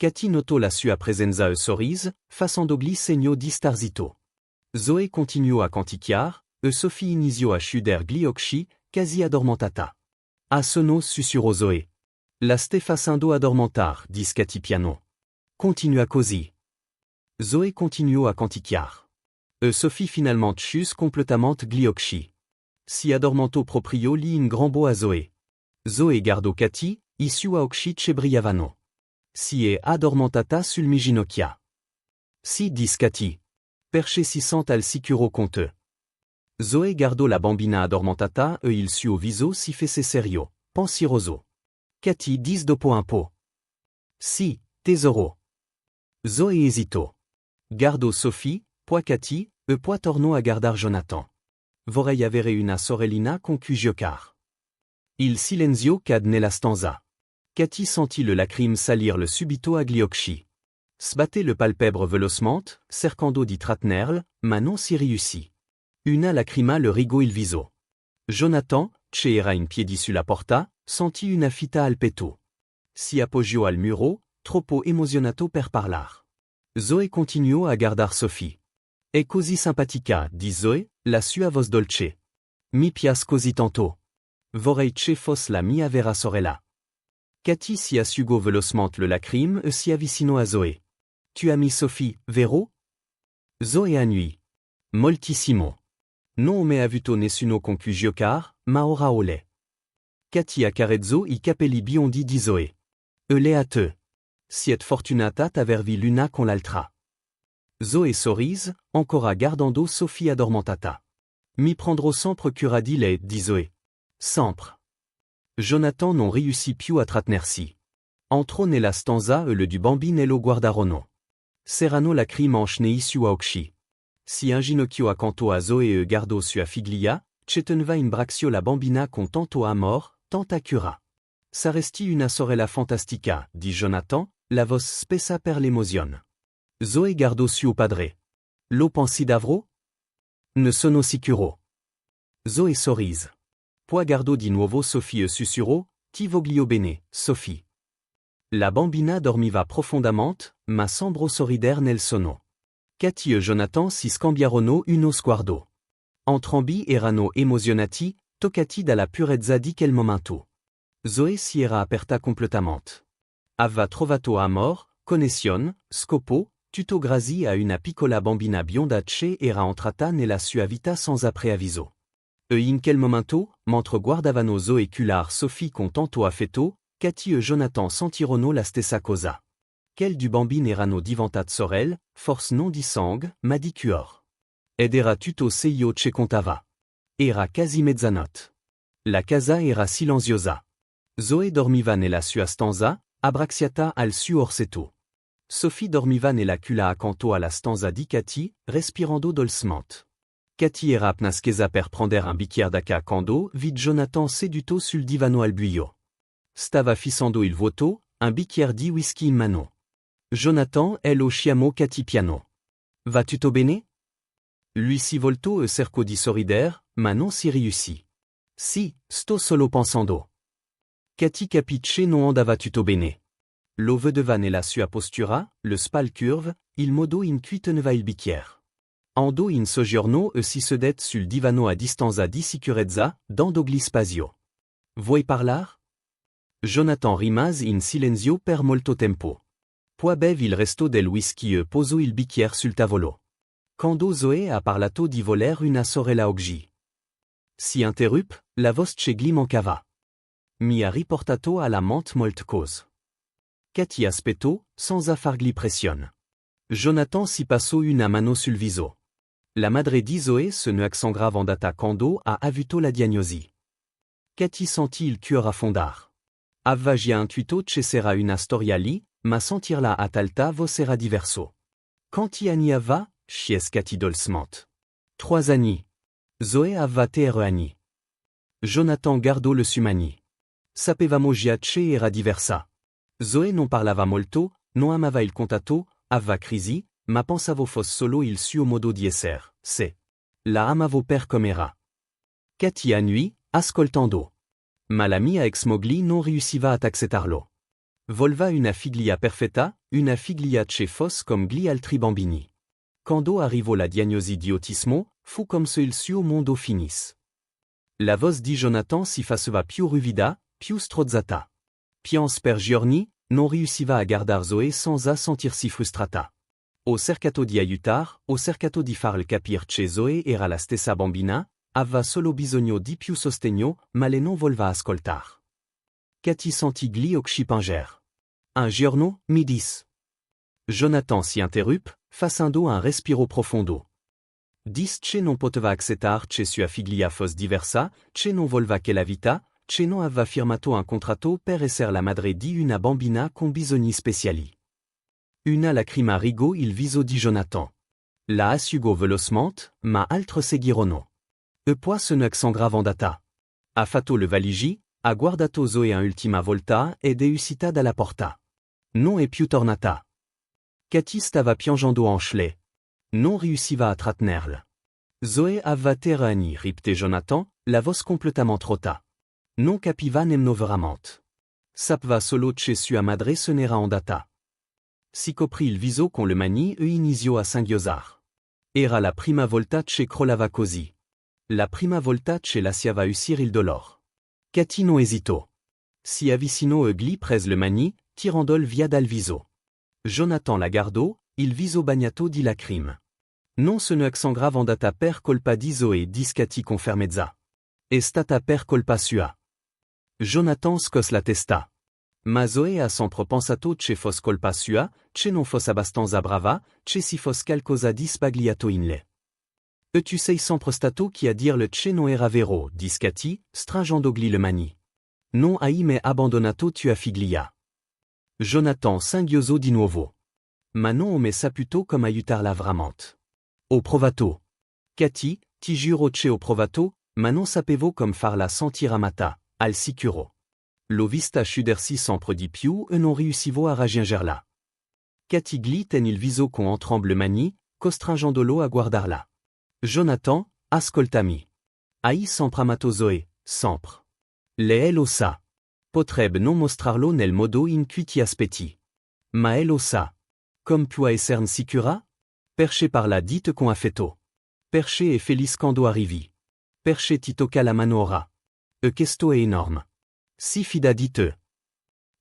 Cathy noto la sua presenza e sorrise, facendogli segno di starzito. Zoé continuò a canticchiare, e Sophie iniziò a chiudere gli occhi, quasi addormentata. A sonò sussurrò Zoé. La stai facendo addormentar, disse Cathy piano. Continua così. Zoé continuò a canticchiare. E Sophie finalement chiuse completamente gli occhi. Si addormentò proprio lì in grambo a Zoé. Zoé guardò Cathy, i suoi occhi ci brillavano. Si è addormentata sul mie ginocchia. Si, disse Cathy. Perché si sent al sicuro con te. Zoé guardò la bambina addormentata e il suo viso si fece serio, pensieroso. Cathy disse dopo un po'. Si, tesoro. Zoé esitò. Guardò Sophie, poi Cathy, e poi tornò a guardar Jonathan. Vorrei avere una sorellina con cui giocare. Il silenzio cade nella stanza. Cathy sentit le lacrime salir le subito agli occhi. Sbatté le palpebre velocement, cercando di trattenerle, ma non si riuscì. Una lacrima le rigò il viso. Jonathan, che era in piedi sulla porta, sentì una fitta al petto. Si appoggiò al muro, troppo emozionato per parlar. Zoé continuò a guardar Sophie. È così simpatica, disse Zoé, la sua voce dolce. Mi piace così tanto. Vorrei che fosse la mia vera sorella. Cathy si asciugò velocement le lacrime e si avvicinò a Zoé. Tu ami Sophie, vero? Zoé annui. Moltissimo. Non ho mai avuto nessuno con cui giocare, ma ora ho lei. Cathy accarezzò i capelli biondi di Zoé. E lei a te. Siete fortunata t'avervi l'una con l'altra. Zoé sorrise, ancora guardando Sophie addormentata. Mi prendrò sempre cura di lei, dit Zoé. Sempre. Jonathan non riuscì più a trattenersi. Entrò nella stanza e le du bambinello guardarono. Serrano lacrime nei suoi occhi. Si inginocchiò accanto a Zoé e guardò sua figlia, che teneva in braccio la bambina con tanto amor, tanta cura. Saresti una sorella fantastica, dit Jonathan, la voce spessa per l'emozione. Zoé guardò suo padre. Lo pensi davvero? Ne sono sicuro. Zoé sorrise. Poi guardò di nuovo Sophie e sussurrò, ti voglio bene, Sophie. La bambina dormiva profondamente, ma sembrò sorridere nel sonno. Cathy e Jonathan si scambiarono uno sguardo. Entrambi erano emozionati, toccati dalla purezza di quel momento. Zoé si era aperta completamente. Aveva trovato amor, connessione, scopo, tutto grazie a una piccola bambina bionda che era entrata nella sua vita senza preavviso. E in quel momento, mentre guardavano Zoé cular Sophie con tanto affetto, Cathy e Jonathan sentirono la stessa cosa. Quel du bambino erano diventate sorelle, forse non di sangue, ma di cuore. Ed era tutto seio che contava. Era quasi mezzanotte. La casa era silenziosa. Zoé dormiva nella sua stanza, abbracciata al suo orsetto. Sophie dormiva nella culla accanto alla stanza di Cathy, respirando dolcemente. Cathy era appena scesa per prendere un bicchiere d'acqua quando vide Jonathan seduto sul divano al buio. Stava fissando il vuoto, un bicchiere di whisky in mano. Jonathan è lo chiamò Cathy piano. Va tutto bene? Lui si voltò e cercò di sorridere, ma non si riuscì. Si, sto solo pensando. Cathy capì che non andava tutto bene. Lo vedeva nella sua postura, le spal curve, il modo in cui teneva il bicchiere. Andò in soggiorno e si sedette sul divano a distanza di sicurezza, dandogli spazio. Vuoi parlar? Jonathan rimase in silenzio per molto tempo. Poi beve il resto del whisky e posò il bicchiere sul tavolo. Quando Zoé ha parlato di voler una sorella oggi. Si interruppe, la voce gli mancava. Mi ha riportato alla mente molte cose. Cathy aspettò, senza fargli pressione. Jonathan si passò una mano sul viso. La madre di Zoé se ne accent grave andata quando ha avuto la diagnosi. Cathy sentì il cuore affondar. Aveva già intuito che c'era una storia lì, ma sentirla a talta era diverso. Quanti anni aveva? Chiese Cathy dolcement. 3 anni. Zoé aveva 3 anni. Jonathan guardò le sumani. Sapevamo già che era diversa. Zoé non parlava molto, non amava il contatto, aveva crisi, ma pensavo fosse solo il suo modo di essere, se. La amavo per com'era. Cathy annui, ascoltando. Ma la mia ex Mowgli non riusciva a accettarlo. Volva una figlia perfetta, una figlia che fos comme gli altri bambini. Quando arrivò la diagnosi di autismo, fu comme se il suo mondo finisse. La voce di Jonathan si faceva più ruvida, più strozzata. Pians per giorni, non riusciva a guardar Zoe sans a sentirsi frustrata. Ho cercato di aiutar, ho cercato di farle capir che Zoe era la stessa bambina, aveva solo bisogno di più sostegno, ma lei non voleva ascoltar. Katy sentì gli occhi pinger. Un giorno, mi disse. Jonathan si interruppe, facendo un respiro profondo. Disse che non poteva accettare che sua figlia fosse diversa, che non voleva che la vita, che non aveva firmato un contratto per essere la madre di una bambina con bisogni speciali. Una lacrima rigò il viso di Jonathan. La asciugò velocement, ma altro seguirono. E poi se ne sangravandata. Ha fatto le valigi, ha guardato Zoe un'ultima volta ed è uscita dalla porta. Non è più tornata. Katy stava piangendo en schle. Non riusciva a trattenerla. Zoe aveva 3 anni, ripete Jonathan, la voce completamente rota. Non capiva nemmeno veramente. Sapeva solo che sua madre se n'era andata. Si coprì il viso con le mani e iniziò a singhiosar. Era la prima volta che crollava così. La prima volta che lasciava uscire il dolore. Katy non esitò. Si avvicinò e gli prese le mani, tirandole via dal viso. Jonathan la guardò, il viso bagnato di lacrime. Non se ne sangravandata per colpa di Zoe, disse Katy con fermezza. È stata per colpa sua. Jonathan scos la testa. Ma Zoe ha sempre pensato che fosse colpa sua, che non fosse abbastanza brava, che si fosse qualcosa di sbagliato in lei. E tu sei sempre stato chi a dirle che non era vero, disse Katy, stringendo gli le mani. Non hai mai abbandonato tua figlia. Jonathan singhiosò di nuovo. Ma non ho mai saputo come aiutarla veramente. Ho provato. Katy, ti giuro che ho provato, ma non sapevo come farla sentir amata, al sicuro. L'ho vista sciudersi sempre di più e non riuscivo a raggiungerla. Katy gli tenne il viso con entrambe le mani, costringendolo a guardarla. Jonathan, ascoltami. Hai sempre amato Zoe, sempre. Lei lo sa. Potrebbe non mostrarlo nel modo in cui ti aspetti. Ma elle lo sa. Come puoi esserne sicura? Perché parla dite con affetto. Perché è felice quando arrivi. Perché ti tocca la mano ora. E questo è enorme. Si fida di te.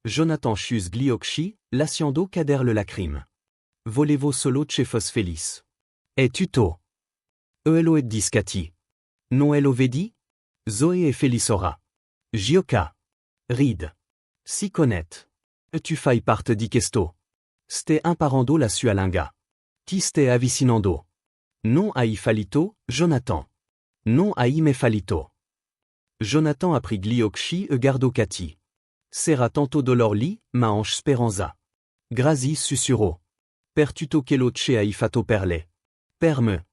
Jonathan chiuse gli occhi, lasciando cader le lacrime. Volevo solo che fosse felice. È tutto. E lo è disse Katy. Non è lo vedi? Zoe è felice ora. Gioca. Ride. Si connaît. E tu fai parte di questo. Ste imparando la sua lingua. Ti stai avvicinando. Non hai fallito, Jonathan. Non hai mai fallito. Jonathan aprì gli occhi e guardò Katy. S'era tanto dolor lì, ma anche speranza. Grazie sussurrò. Per tutto quello che hai fatto per lei. Per me.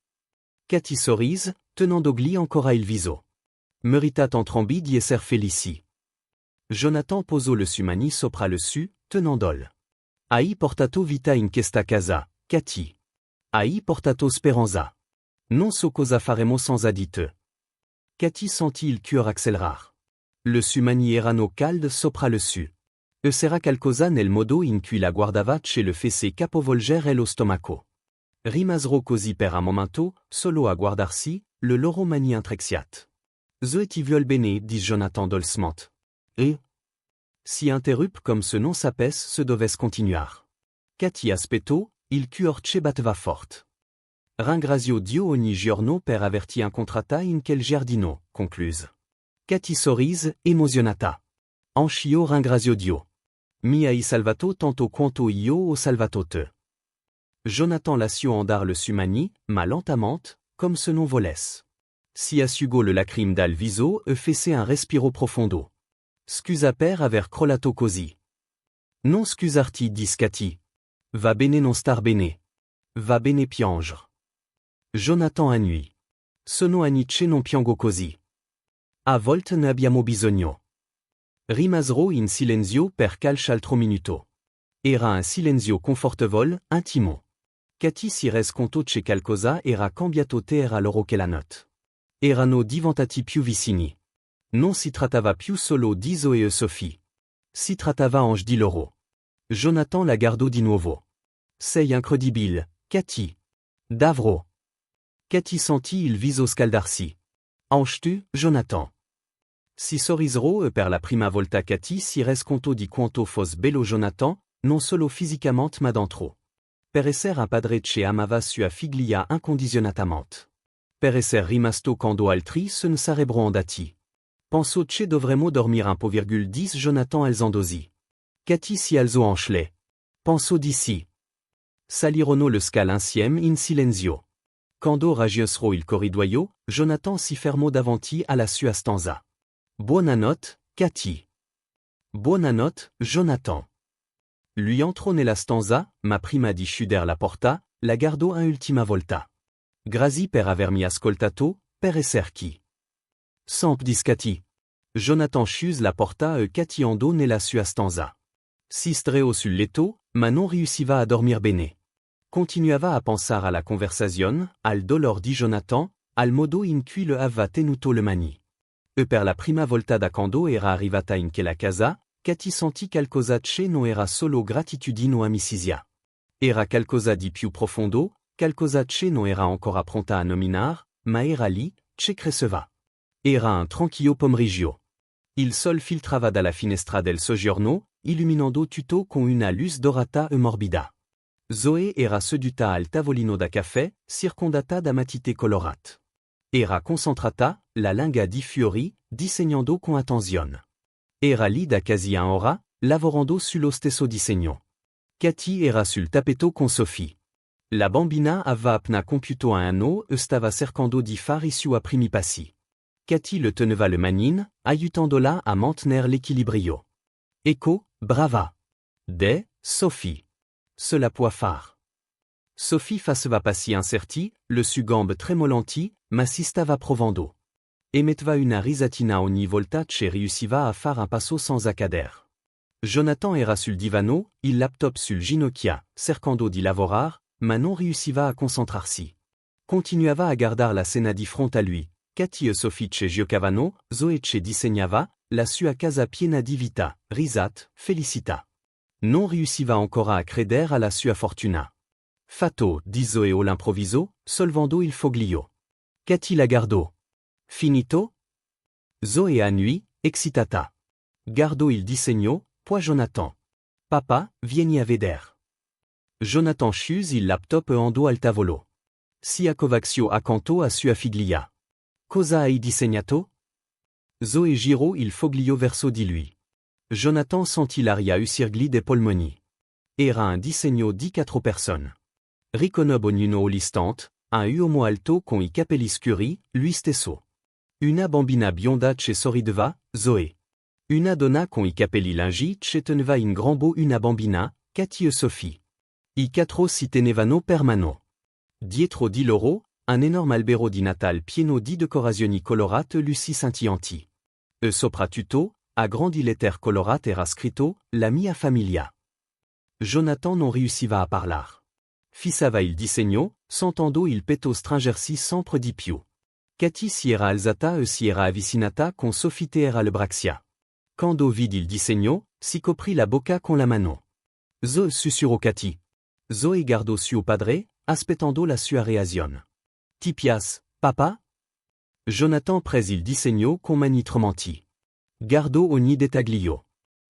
Katy sorrise, tenendo gli ancora il viso. Meritat entrambi di esser felici. Jonathan posò le sue mani sopra le sue, tenendole. Hai portato vita in questa casa, Katy. Hai portato speranza. Non so cosa faremo senza di te. Katy sentit il cuore accelerar. Le sue mani erano calde sopra le sue. E c'era qualcosa nel modo in cui la guardava che le fece capovolgere lo stomaco. Rimasero così per un momento, solo a guardarsi, le loro mani intrecciate. Zoe ti vuol bene, disse Jonathan dolcement. E? Si interruppe comme se non sapesse se dovesse continuar. Katy aspettò, il cuore che batteva fort. Ringrazio Dio ogni giorno per averti incontrata in quel giardino, concluse. Katy sorrise, emozionata. Anch'io ringrazio Dio. Mi hai salvato tanto quanto io ho salvato te. Jonathan lasciò andar le sue mani, ma lentamente, comme se non volesse. Si asciugò le lacrime dal viso e fece un respiro profondo. Scusa per aver crollato così. Non scusarti, disse Katy. Va bene non star bene. Va bene piangere. Jonathan annui. Sono anni che non piango così. A volte ne abbiamo bisogno. Rimasero in silenzio per qualche altro minuto. Era un silenzio confortevole, intimo. Katy si rese conto che qualcosa era cambiato tra loro che la notte. Erano diventati più vicini. Non si trattava più solo di Zoe e Sophie. Si trattava anche di loro. Jonathan la gardo di nuovo. Sei incredibile, Katy. Davvero. Katy senti il viso scaldarsi. Anche tu, Jonathan. Si sorriserò per la prima volta Katy si res conto di quanto fosse bello Jonathan, non solo fisicamente ma dentro. Per essere un padre che amava sua figlia incondizionatamente. Per essere rimasto quando altri se ne sarebbero andati. Penso che dovremmo dormire un po', disse Jonathan alzandosi. Katy si alzò anche. Penso di sì. Salirono le scale insieme in silenzio. Quando raggiunsero il corridoio, Jonathan si fermò davanti alla sua stanza. Buonanotte, Katy. Buonanotte, Jonathan. Lui entrò nella stanza, ma prima di chiudere la porta, la guardò un'ultima volta. Grazie per avermi ascoltato, per essere qui. Semp dis Katy. Jonathan chiuse la porta e Katy andò nella sua stanza. Si strecò sul letto, ma non riusciva a dormir bene. Continuava a pensare alla conversazione, al dolor di Jonathan, al modo in cui le aveva tenuto le mani. E per la prima volta da quando era arrivata in quella casa, Katy sentì qualcosa che non era solo gratitudine o amicizia. Era qualcosa di più profondo, qualcosa che non era ancora pronta a nominar, ma era lì, che cresceva. Era un tranquillo pomeriggio. Il sol filtrava dalla finestra del soggiorno, illuminando tutto con una luz dorata e morbida. Zoe era seduta al tavolino da caffè, circondata da matite colorate. Era concentrata, la lingua di fiori, disegnando con attenzione. Era lì da quasi un'ora, lavorando sullo stesso disegno. Katy era sul tappeto con Sophie. La bambina aveva appena compiuto un anno e stava cercando di fare i suoi primi passi. Katy le teneva le manine, aiutandola a mantenere l'equilibrio. Ecco, brava. Sophie. Cela può far. Sophie faceva passi incerti, le sue gambe tremolanti, ma si stava provando. Emetteva una risatina ogni volta che riusciva a fare un passo sans accadere. Jonathan era sul divano, il laptop sul ginocchia, cercando di lavorare, ma non riusciva a concentrarsi. Continuava a guardare la scena di fronte a lui. Katy e Sophie che giocavano, Zoe che disegnava, la sua casa piena di vita, risate, felicità. Non riusciva ancora a credere alla sua fortuna. Fatto, di Zoe all'improvviso, solvando il foglio. Katy la guardò. Finito? Zoe annui, excitata. Guardò il disegno, poi Jonathan. Papa, vieni a vedere. Jonathan chiuse il laptop e andò al tavolo. Si accovaccio accanto a sua figlia. Cosa hai disegnato? Zoe girò il foglio verso di lui. Jonathan sentit l'aria uscirgli dei polmoni. Era un disegno di 4 persone. Riconobbe ognuno l'istante, un uomo alto con i capelli scuri, lui stesso. Una bambina bionda che sorrideva, Zoe. Una donna con i capelli lungi che teneva in grembo una bambina, Katy e Sophie. I 4 si tenevano per mano. Dietro di loro, un enorme albero di Natale pieno di decorazioni colorate luci scintillanti. E soprattutto, a grandi lettere colorate era scritto, la mia famiglia. Jonathan non riusciva a parlar. Fissava il disegno, sentendo il petto stringersi sempre di più. Katy si era alzata e si era avvicinata con Sophie era le braccia. Quando vide il disegno, si coprì la bocca con la mano. Zoe sussurrò Katy. Zoe guardò suo padre, aspettando la sua reazione. Ti piace, papa? Jonathan prese il disegno con mani tremanti. Guardò ogni dettaglio.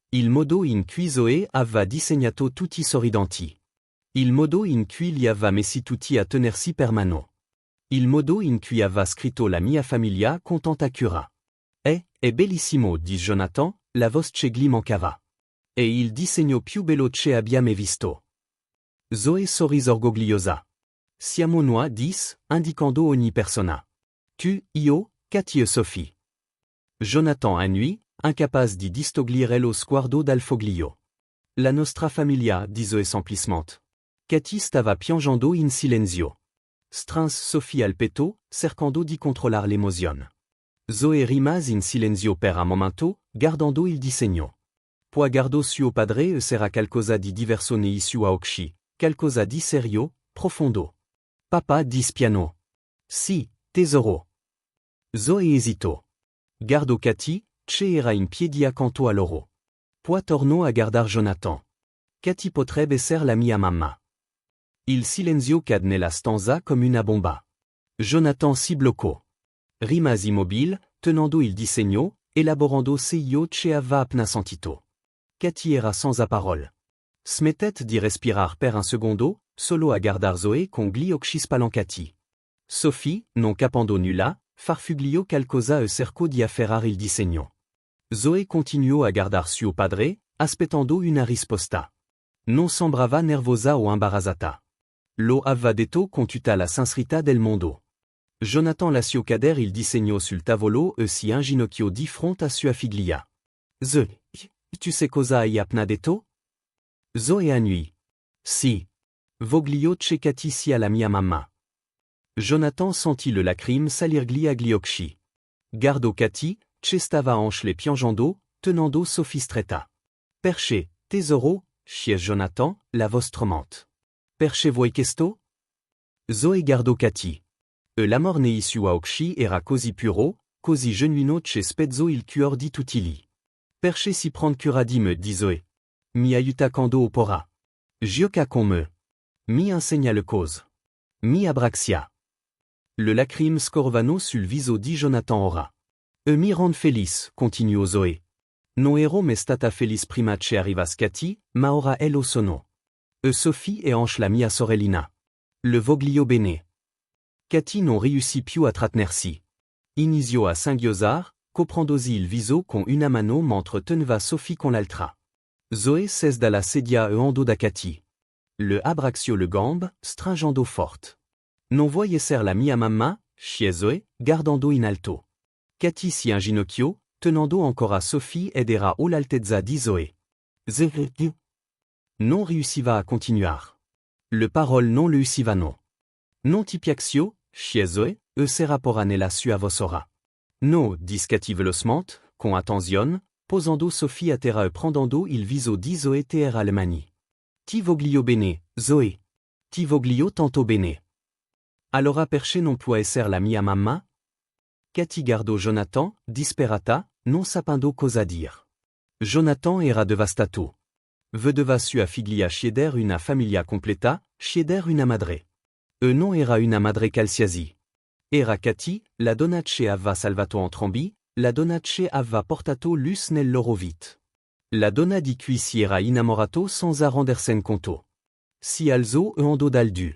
Il modo in cui Zoe aveva disegnato tutti sorridenti. Il modo in cui li aveva messi tutti a tenersi per mano. Il modo in cui aveva scritto la mia famiglia con tanta cura. È bellissimo, disse Jonathan, la voce gli mancava. È il disegno più bello che abbia mai visto. Zoe sorrise orgogliosa. Siamo noi, disse, indicando ogni persona. Tu, io, Katy e Sophie. Jonathan annui, incapaz di distogliere lo sguardo dal foglio. La nostra famiglia, di Zoe semplicemente. Katy stava piangendo in silenzio. Strinse Sophie al petto, cercando di controllare l'emozione. Zoe rimase in silenzio per un momento, guardando il disegno. Poi guardò suo padre e c'era qualcosa di diverso nei suoi occhi, qualcosa di serio, profondo. Papa disse piano. Sì, tesoro. Zoe esitò. Guardò Katy, che era in piedi accanto a loro. Poi tornò a guardare Jonathan. Cathy potrebbe essere la mia mamma. Il silenzio cade nella stanza come una bomba. Jonathan si bloccò. Rimasi immobile, tenendo il disegno, elaborando se io ci aveva appena sentito. Cathy era senza parole. Smettet di respirar per un secondo, solo a guardar Zoe con gli occhi spalancati. Sophie, non capendo nulla, farfuglio qualcosa e cercò di afferrar il disegno. Zoe continuò a guardar suo padre, aspettando una risposta. Non sembrava nervosa o imbarazzata. Lo aveva detto con tutta la sincerità del mondo. Jonathan lasciò cadere il disegno sul tavolo e si inginocchiò di fronte a sua figlia. Zoe, tu sais cosa hai appena detto? Zoe annui. Si. Voglio che Cathy sia la mia mamma. Jonathan sentit le lacrime salir gli occhi. Guardò Cathy, che stava hanche les piangeando, tenendo Sophie stretta. Perché, tesoro, chiese Jonathan, la voce tremante. Perché vuoi questo? Zoe guardò Cathy. E l'amor nei suoi occhi era così puro, così genuino che spezzo il cuor di tutti lì. Perché si prend cura di me, di Zoe. Mi aiuta quando opporrà. Gioca con me. Mi insegna le cose. Mi abbraccia. Le lacrime scorvano sul viso di Jonathan ora. E mi rend felice, continuò Zoe. Non ero me stata felice prima che arrivas Cathy, ma ora ello sono. E Sophie è anche la mia sorellina. Le voglio bene. Cathy non riuscì più a trattenersi. Iniziò a singhiozzar, coprendosi il viso con una mano mentre teneva Sophie con l'altra. Zoe cesse dalla sedia e andò da Cathy. Le abbraccio le gambe, stringendo forte. Non vuoi essere la mia mamma, chiese Zoe, guardando in alto. Cathy si inginocchiò, tenendo ancora Sophie ed era all'altezza di Zoe. Zoe non riusciva a continuar. Le parole non riuscivano. Non ti piaccio, chiese Zoe, e s'era porra nella sua voce. No, disse Cathy velocement, con attenzione, posando Sophie a terra e prendendo il viso di Zoe era le mani. Ti voglio bene, Zoe. Ti voglio tanto bene. Allora perché non può essere la mia mamma? Cathy guardò Jonathan, disperata, non sapendo cosa dire. Jonathan era devastato. Vedeva sua figlia chieder una famiglia completa, chieder una madre. E non era una madre qualsiasi. Era Cathy, la donna che aveva salvato entrambi, la donna che aveva portato luz nel loro vit. La donna di cui si era innamorato senza rendersene conto. Si alzò e andò dal du.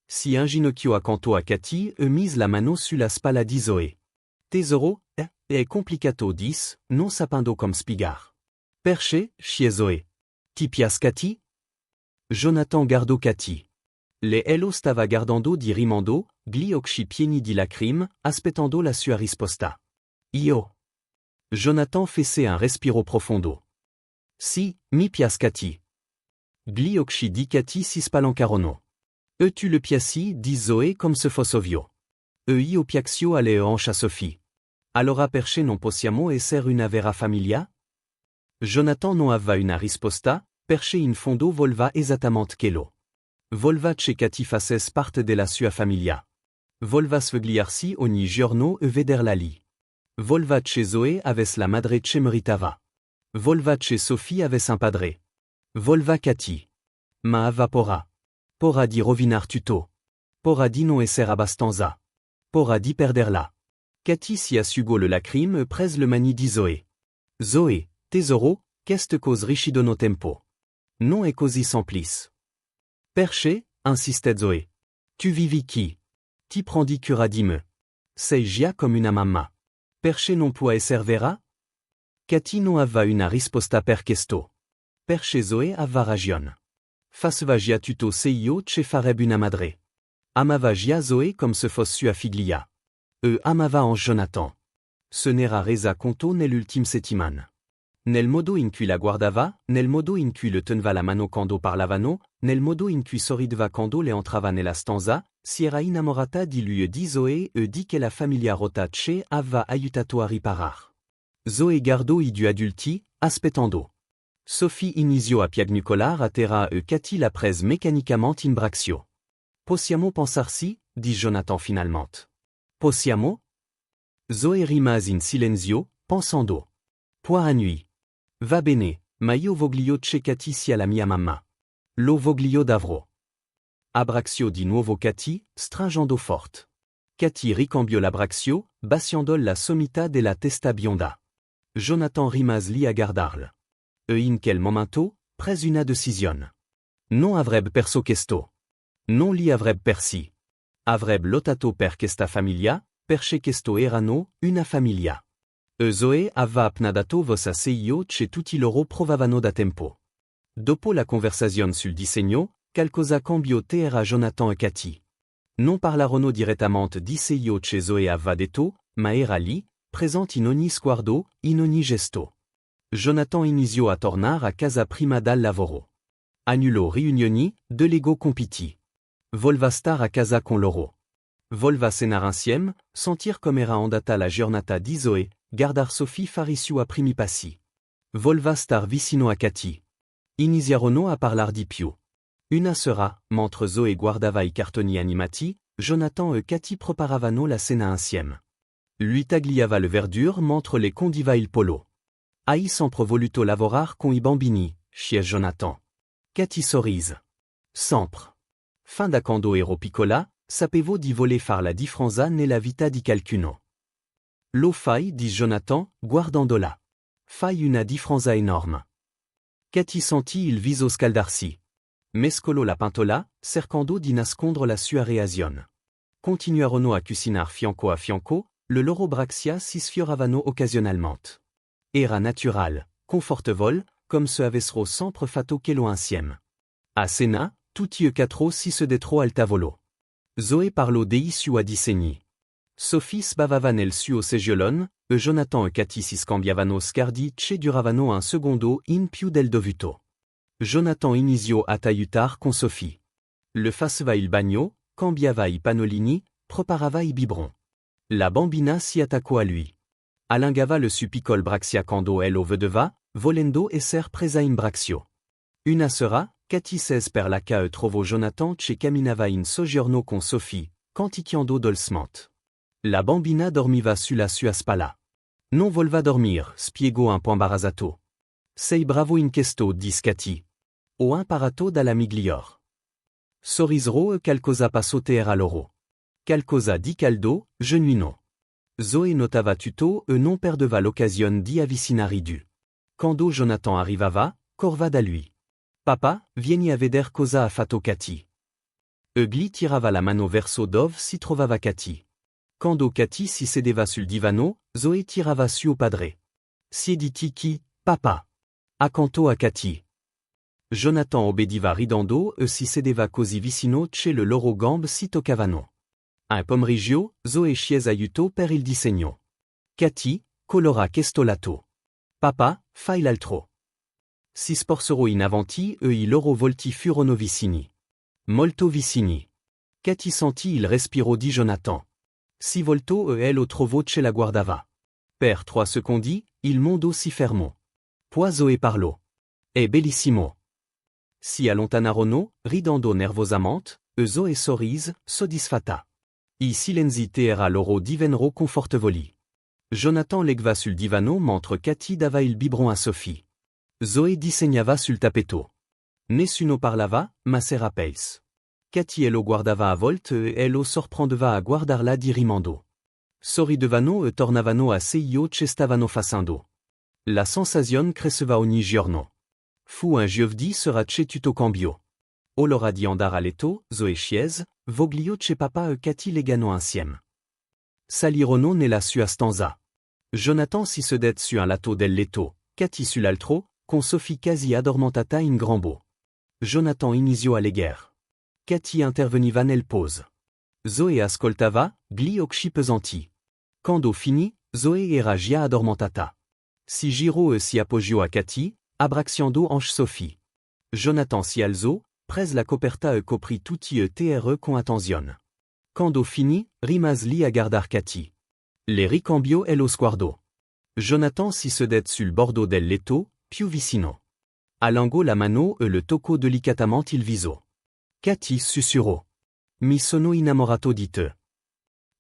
Si inginocchiò accanto a Cathy e mise la mano sulla spalla di Zoe. Tesoro, è complicato dis, non sapendo come spiegar. Perché, chiese Zoe. Ti piace Cathy? Jonathan guardò Cathy. Le ello stava guardando di rimando, gli occhi pieni di lacrime, aspettando la sua risposta. Io. Jonathan fece un respiro profondo. Si, mi piace Cathy. Gli occhi di Cathy si spalancarono. E tu le piaci, di Zoe come se fosse ovvio. E io piaccio alle hanche a Sophie. Allora perché non possiamo essere una vera famiglia? Jonathan non aveva una risposta, perché in fondo volva esattamente quello. Volva che Cathy facesse parte della sua famiglia. Volva svegliarsi ogni giorno e vederla lì. Volva che Zoe avesse la madre che meritava. Volva che Sophie avesse un padre. Volva Cathy. Ma aveva paura. Paura di rovinar tutto. Paura di non essere abbastanza. Paura di perderla. Cathy si asciugò le lacrime e prese le mani di Zoe. Zoe, tesoro, queste cose richidono tempo. Non è così semplice. Perché, insistait Zoe. Tu vivi chi? Ti prendi cura di me. Sei già come una mamma. Perché non può essere vera? Cathy non aveva una risposta per questo. Perché Zoe aveva ragione. Faceva già tutto se io che farebbe una madre. Amava già Zoe come se fosse sua figlia. E amava anche Jonathan. Se n'era resa conto nell'ultima settimana. Nel modo in cui la guardava, nel modo in cui le teneva la mano quando parlavano, nel modo in cui sorrideva quando le entrava nella stanza, si era innamorata di lui e di Zoe e di che la famiglia rota che aveva aiutato a riparar. Zoe guardò i due adulti, aspettando. Sophie iniziò a piagnucolar a terra e Cathy la prese meccanicamente in braccio. Possiamo pensarsi, dit Jonathan finalmente. Possiamo? Zoe rimase in silenzio, pensando. Poi annui. Va bene, ma io voglio che Cathy sia la mia mamma. Lo voglio davvero. Abraccio di nuovo Cathy, stringendo forte. Cathy ricambio l'abbraccio, baciando la sommità della testa bionda. Jonathan rimase lì a guardarlo. In quel momento, pres una decisione. Non avrebbe perso questo. Non li avrebbe persi. Avrebbe lottato per questa famiglia, perché questo erano una famiglia. Zoe aveva appena dato vossa seio che tutti loro provavano da tempo. Dopo la conversazione sul disegno, qualcosa cambiò tra Jonathan e Cathy. Non parlarono direttamente di seio che Zoe aveva detto, ma era lì, presente in ogni sguardo, in ogni gesto. Jonathan iniziò a tornare a casa prima dal lavoro. Annulò riunioni, delego compiti. Volva star a casa con loro. Volva cenar insieme, sentir come era andata la giornata di Zoe, guardar Sophie fare i suoi primi passi. Volva star vicino a Cathy. Iniziarono a parlar di più. Una sera, mentre Zoe guardava i cartoni animati, Jonathan e Cathy preparavano la cena insieme. Lui tagliava le verdure mentre le condiva il polo. Hai sempre voluto lavorar con i bambini, chiese Jonathan. Cathy sorrise. Sempre. Fin da quando ero piccola, sapevo di voler far la differenza nella vita di qualcuno. Lo fai, disse Jonathan, guardandola. Fai una differenza enorme. Cathy sentì il viso scaldarsi. Mescolò la pentola, cercando di nascondere la sua reazione. Continuarono a cucinar fianco a fianco, le loro braccia si sfioravano occasionalmente. Era natural, confortevole, comme se avessero sempre fatto quello insieme. A cena, tutti e quattro si sedettero al tavolo. Zoe parlò dei suoi disegni. Sophie sbavava nel suo seggiolone, e Jonathan e Cathy si scambiavano sguardi che duravano un secondo in più del dovuto. Jonathan iniziò a t'aiutar con Sophie. Le faceva il bagno, cambiava i pannolini, preparava i biberons. La bambina si attaccò a lui. Allungava le suo piccolo braccia quando ella vedeva, volendo esser presa in braccio. Una sera, Cathy s'es per la ca e trovò Jonathan che camminava in soggiorno con Sophie, canticchiando dolcemente. La bambina dormiva sulla sua spalla. Non volva dormir, spiegò un po' imbarazzato. Sei bravo in questo, disse Cathy. Ho imparato dalla miglior. Sorrisero e qualcosa passò tra loro. Qualcosa di caldo, genuino. Zoe notava tutto e non perdeva l'occasione di avvicinare i due. Quando Jonathan arrivava, corva da lui. Papa, vieni a veder cosa ha fatto Cathy. Egli tirava la mano verso dove si trovava Cathy. Quando Cathy si sedeva sul divano, Zoe tirava suo padre. Siediti qui, papa. Accanto a Cathy. Jonathan obbediva ridendo e si sedeva così vicino che le loro gambe si toccavano. Un pomeriggio, Zoe scese aiutò per il disegno. Cathy, colora questo lato. Papa, fai l'altro. Si sporsero in avanti e i loro volti furono vicini. Molto vicini. Cathy sentì il respiro di Jonathan. Si voltò e elle trovò che la guardava. Per 3 secondi, il mondo si fermò. Poi Zoe parlò. È bellissimo. Si allontanarono, ridendo nervosamente, e Zoe sorrise, soddisfatta. I silenzi tra loro divennero confortevoli. Jonathan legva sul divano mentre Cathy dava il biberon a Sophie. Zoe disegnava sul tappeto. Nessuno parlava, ma s'era peis. Cathy lo guardava a volte e ello sorprendeva a guardarla di rimando. Sorridevano e tornavano a seio che stavano facendo. La sensazione cresceva ogni giorno. Fu un giovedì sera che tutto cambiò. O l'ora di andare a letto, Zoe scese, voglio che papa e Cathy legano insieme. Salirono nella sua stanza. Jonathan si sedette su un lato del letto, Cathy sull'altro, con Sophie quasi addormentata in grambo. Jonathan iniziò a legare. Cathy interveniva nel pause. Zoe ascoltava, gli occhi pesanti. Quando finì, Zoe era già addormentata. Si girò e si appoggiò a Cathy, abbracciando anche Sophie. Jonathan si alzò, prese la coperta e coprì tutti e tre con attenzione. Quando finì, rimase lì a guardar Cathy. Le ricambiò e lo sguardo. Jonathan si sedette sul bordo del letto, più vicino. Allungò la mano e le toccò delicatamente il viso. Cathy sussurrò. Mi sono innamorato di te.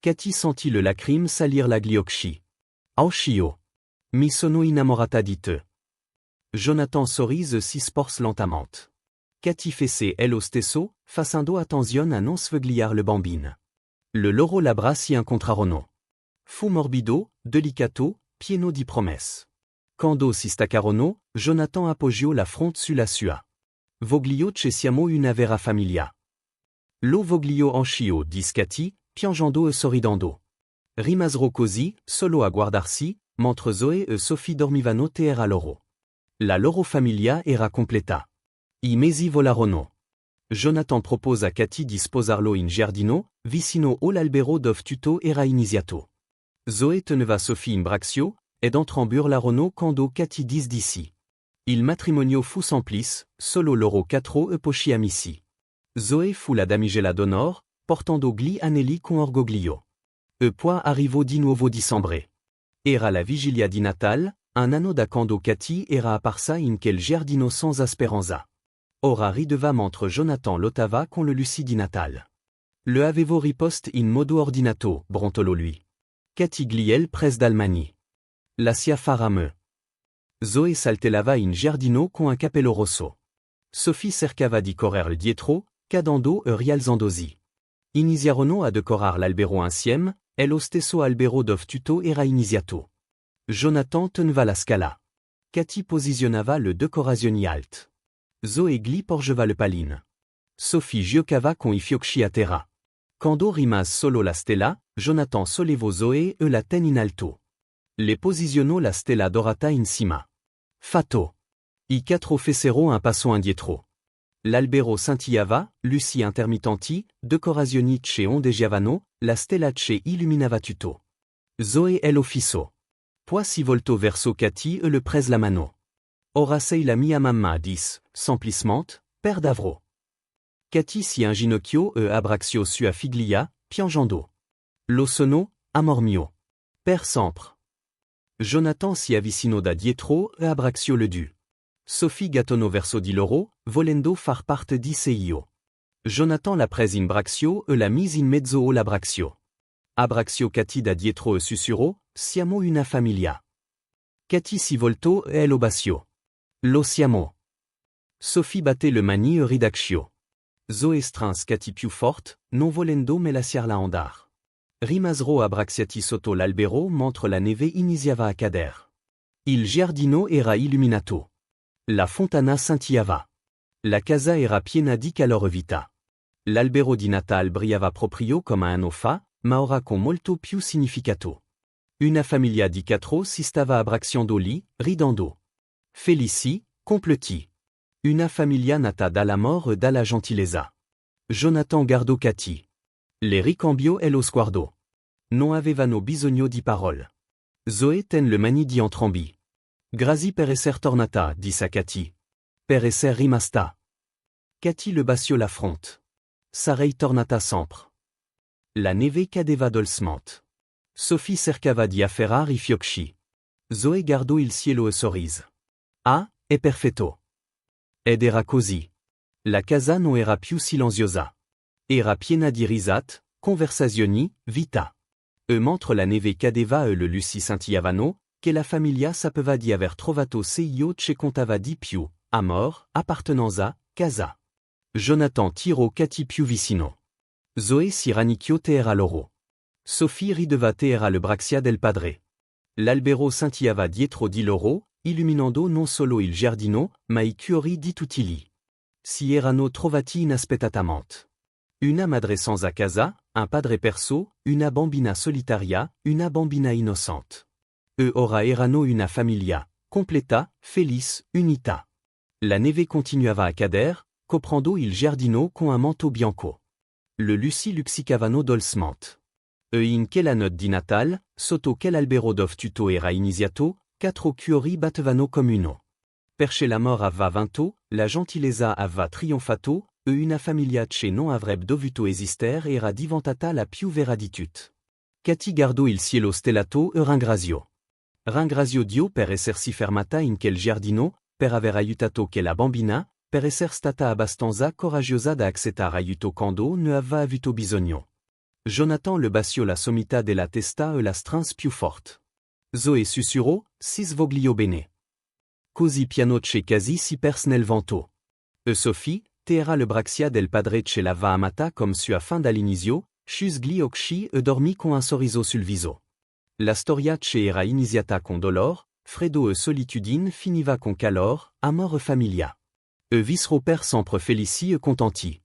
Cathy sentit le lacrime salir la gli occhi. Anch'io. Mi sono innamorata di te. Jonathan sorrise si sporse lentement. Cati fece lo stesso, facendo attenzione a non svegliare le bambine. Le loro labbra si incontrarono. Fu morbido, delicato, pieno di promesse. Quando si staccarono, Jonathan appoggiò la fronte sulla sua. Voglio che siamo una vera famiglia. Lo voglio anch'io, disse Cati, piangendo e sorridendo. Rimasero così, solo a guardarsi, mentre Zoe e Sophie dormivano terra loro. La loro famiglia era completa. I mesi volarono. Jonathan propose a Cati di sposarlo in giardino, vicino all'albero dove tutto era iniziato. Zoe teneva Sophie in braccio, ed entrambi urlarono quando Cati disse di sì. Il matrimonio fu semplice, solo loro quattro e pochi amici. Zoe fu la damigella d'onore, portando gli anelli con orgoglio. E poi arrivò di nuovo dicembre. Era la vigilia di Natal, un anno da quando Cati era apparsa in quel giardino sans speranza. Ora rideva mentre Jonathan lottava con le luci di Natal. Le avevo riposto in modo ordinato, brontolò lui. Cati gliel pres d'Almani. La sia farame. Zoe saltellava in giardino con un cappello rosso. Sophie cercava di correre dietro, cadendo e rialzandosi. Iniziarono a decorar l'albero insieme, e lo stesso albero dove tutto era iniziato. Jonathan teneva la scala. Cati posizionava le decorazioni alt. Zoe gli porgeva le palline. Sophie giocava con I fiocchi a terra. Quando rimase solo la stella, Jonathan sollevò Zoe e la tenne in alto. Le posizionò la stella dorata in cima. Fatto. I quattro fecero un passo indietro. L'albero scintillava, luci intermittenti, decorazioni che ondeggiavano, la stella che illuminava tutto. Zoe e lo fisso. Poi si voltò verso Cati e le prese la mano. Ora sei la mia mamma, disse, semplicemente, per davvero. Cati si inginocchiò e abbracciò sua figlia, piangendo. Lo sono, amor mio. Per sempre. Jonathan si avvicinò da dietro e abbracciò le due. Sophie gattonò verso di loro, volendo far parte di sé io. Jonathan la prese in braccio e la mise in mezzo all'abbraccio. Abbracciò Cati da dietro e sussurrò, siamo una famiglia. Cati si voltò e lo baciò. Lo siamo. Sophie batté le mani e ridacchiò. Zoe strinse Cati più forte, non volendo me lasciarla andar. Rimasero abbracciati sotto l'albero mentre la neve iniziava a cadere. Il giardino era illuminato. La fontana scintillava. La casa era piena di calore vita. L'albero di Natal brillava proprio come un ofa, ma ora con molto più significato. Una famiglia di quattro si stava abbracciando lì, ridendo. Felici, completi. Una famiglia nata dall'amore e dalla gentilezza. Jonathan guardò Cati. Le ricambiò e lo sguardò. Non avevano bisogno di parole. Zoe tenne le mani di entrambi. Grazie per esser tornata, disse a Cati. Per esser rimasta. Cati le baciò la fronte. Sarei tornata sempre. La neve cadeva dolcemente. Sophie cercava di afferrare I fiocchi. Zoe guardò il cielo e sorrise. Ah, è perfetto. Ed era così. La casa non era più silenziosa. Era piena di risate, conversazioni, vita. E mentre la neve cadeva e le luci scintillavano, che la famiglia sapeva di aver trovato se io che contava di più, amor, appartenenza, casa. Jonathan tirò Cati più vicino. Zoe si rannicchiò terra loro. Sophie rideva terra le braccia del padre. L'albero scintillava dietro di loro, illuminando non solo il giardino, ma I cuori di tutti lì. Si erano trovati inaspettatamente. Una madre senza casa, un padre perso, una bambina solitaria, una bambina innocente. E ora erano una famiglia, completa, felice, unita. La neve continuava a cadere, coprendo il giardino con un manteau bianco. Le luci luxicavano dolcemente. E in quella notte di Natal, sotto quell'albero dove tutto era iniziato, quattro cuori battevano come uno. Perché l'amor aveva vinto, la gentilezza aveva trionfato, e una famiglia che non avrebbe dovuto esistere era diventata la più vera di tutte. Cati guardò il cielo stellato e ringraziò. Ringraziò Dio per essersi fermata in quel giardino, per aver aiutato quella bambina, per esser stata abbastanza coraggiosa da accettare aiuto quando ne aveva avuto bisogno. Jonathan le baciò la sommità della testa e la strinse più forte. Zoe sussurrò, si svogliò bene. Così piano che quasi si perse nel vento. E Sophie, te era le braxia del padre ce la va amata comme sua fin dall'inizio, chus gli occhi e dormi con un sorriso sul viso. La storia ce era iniziata con dolor, freddo e solitudine finiva con calor, amor e familia. E visro per sempre felici e contenti.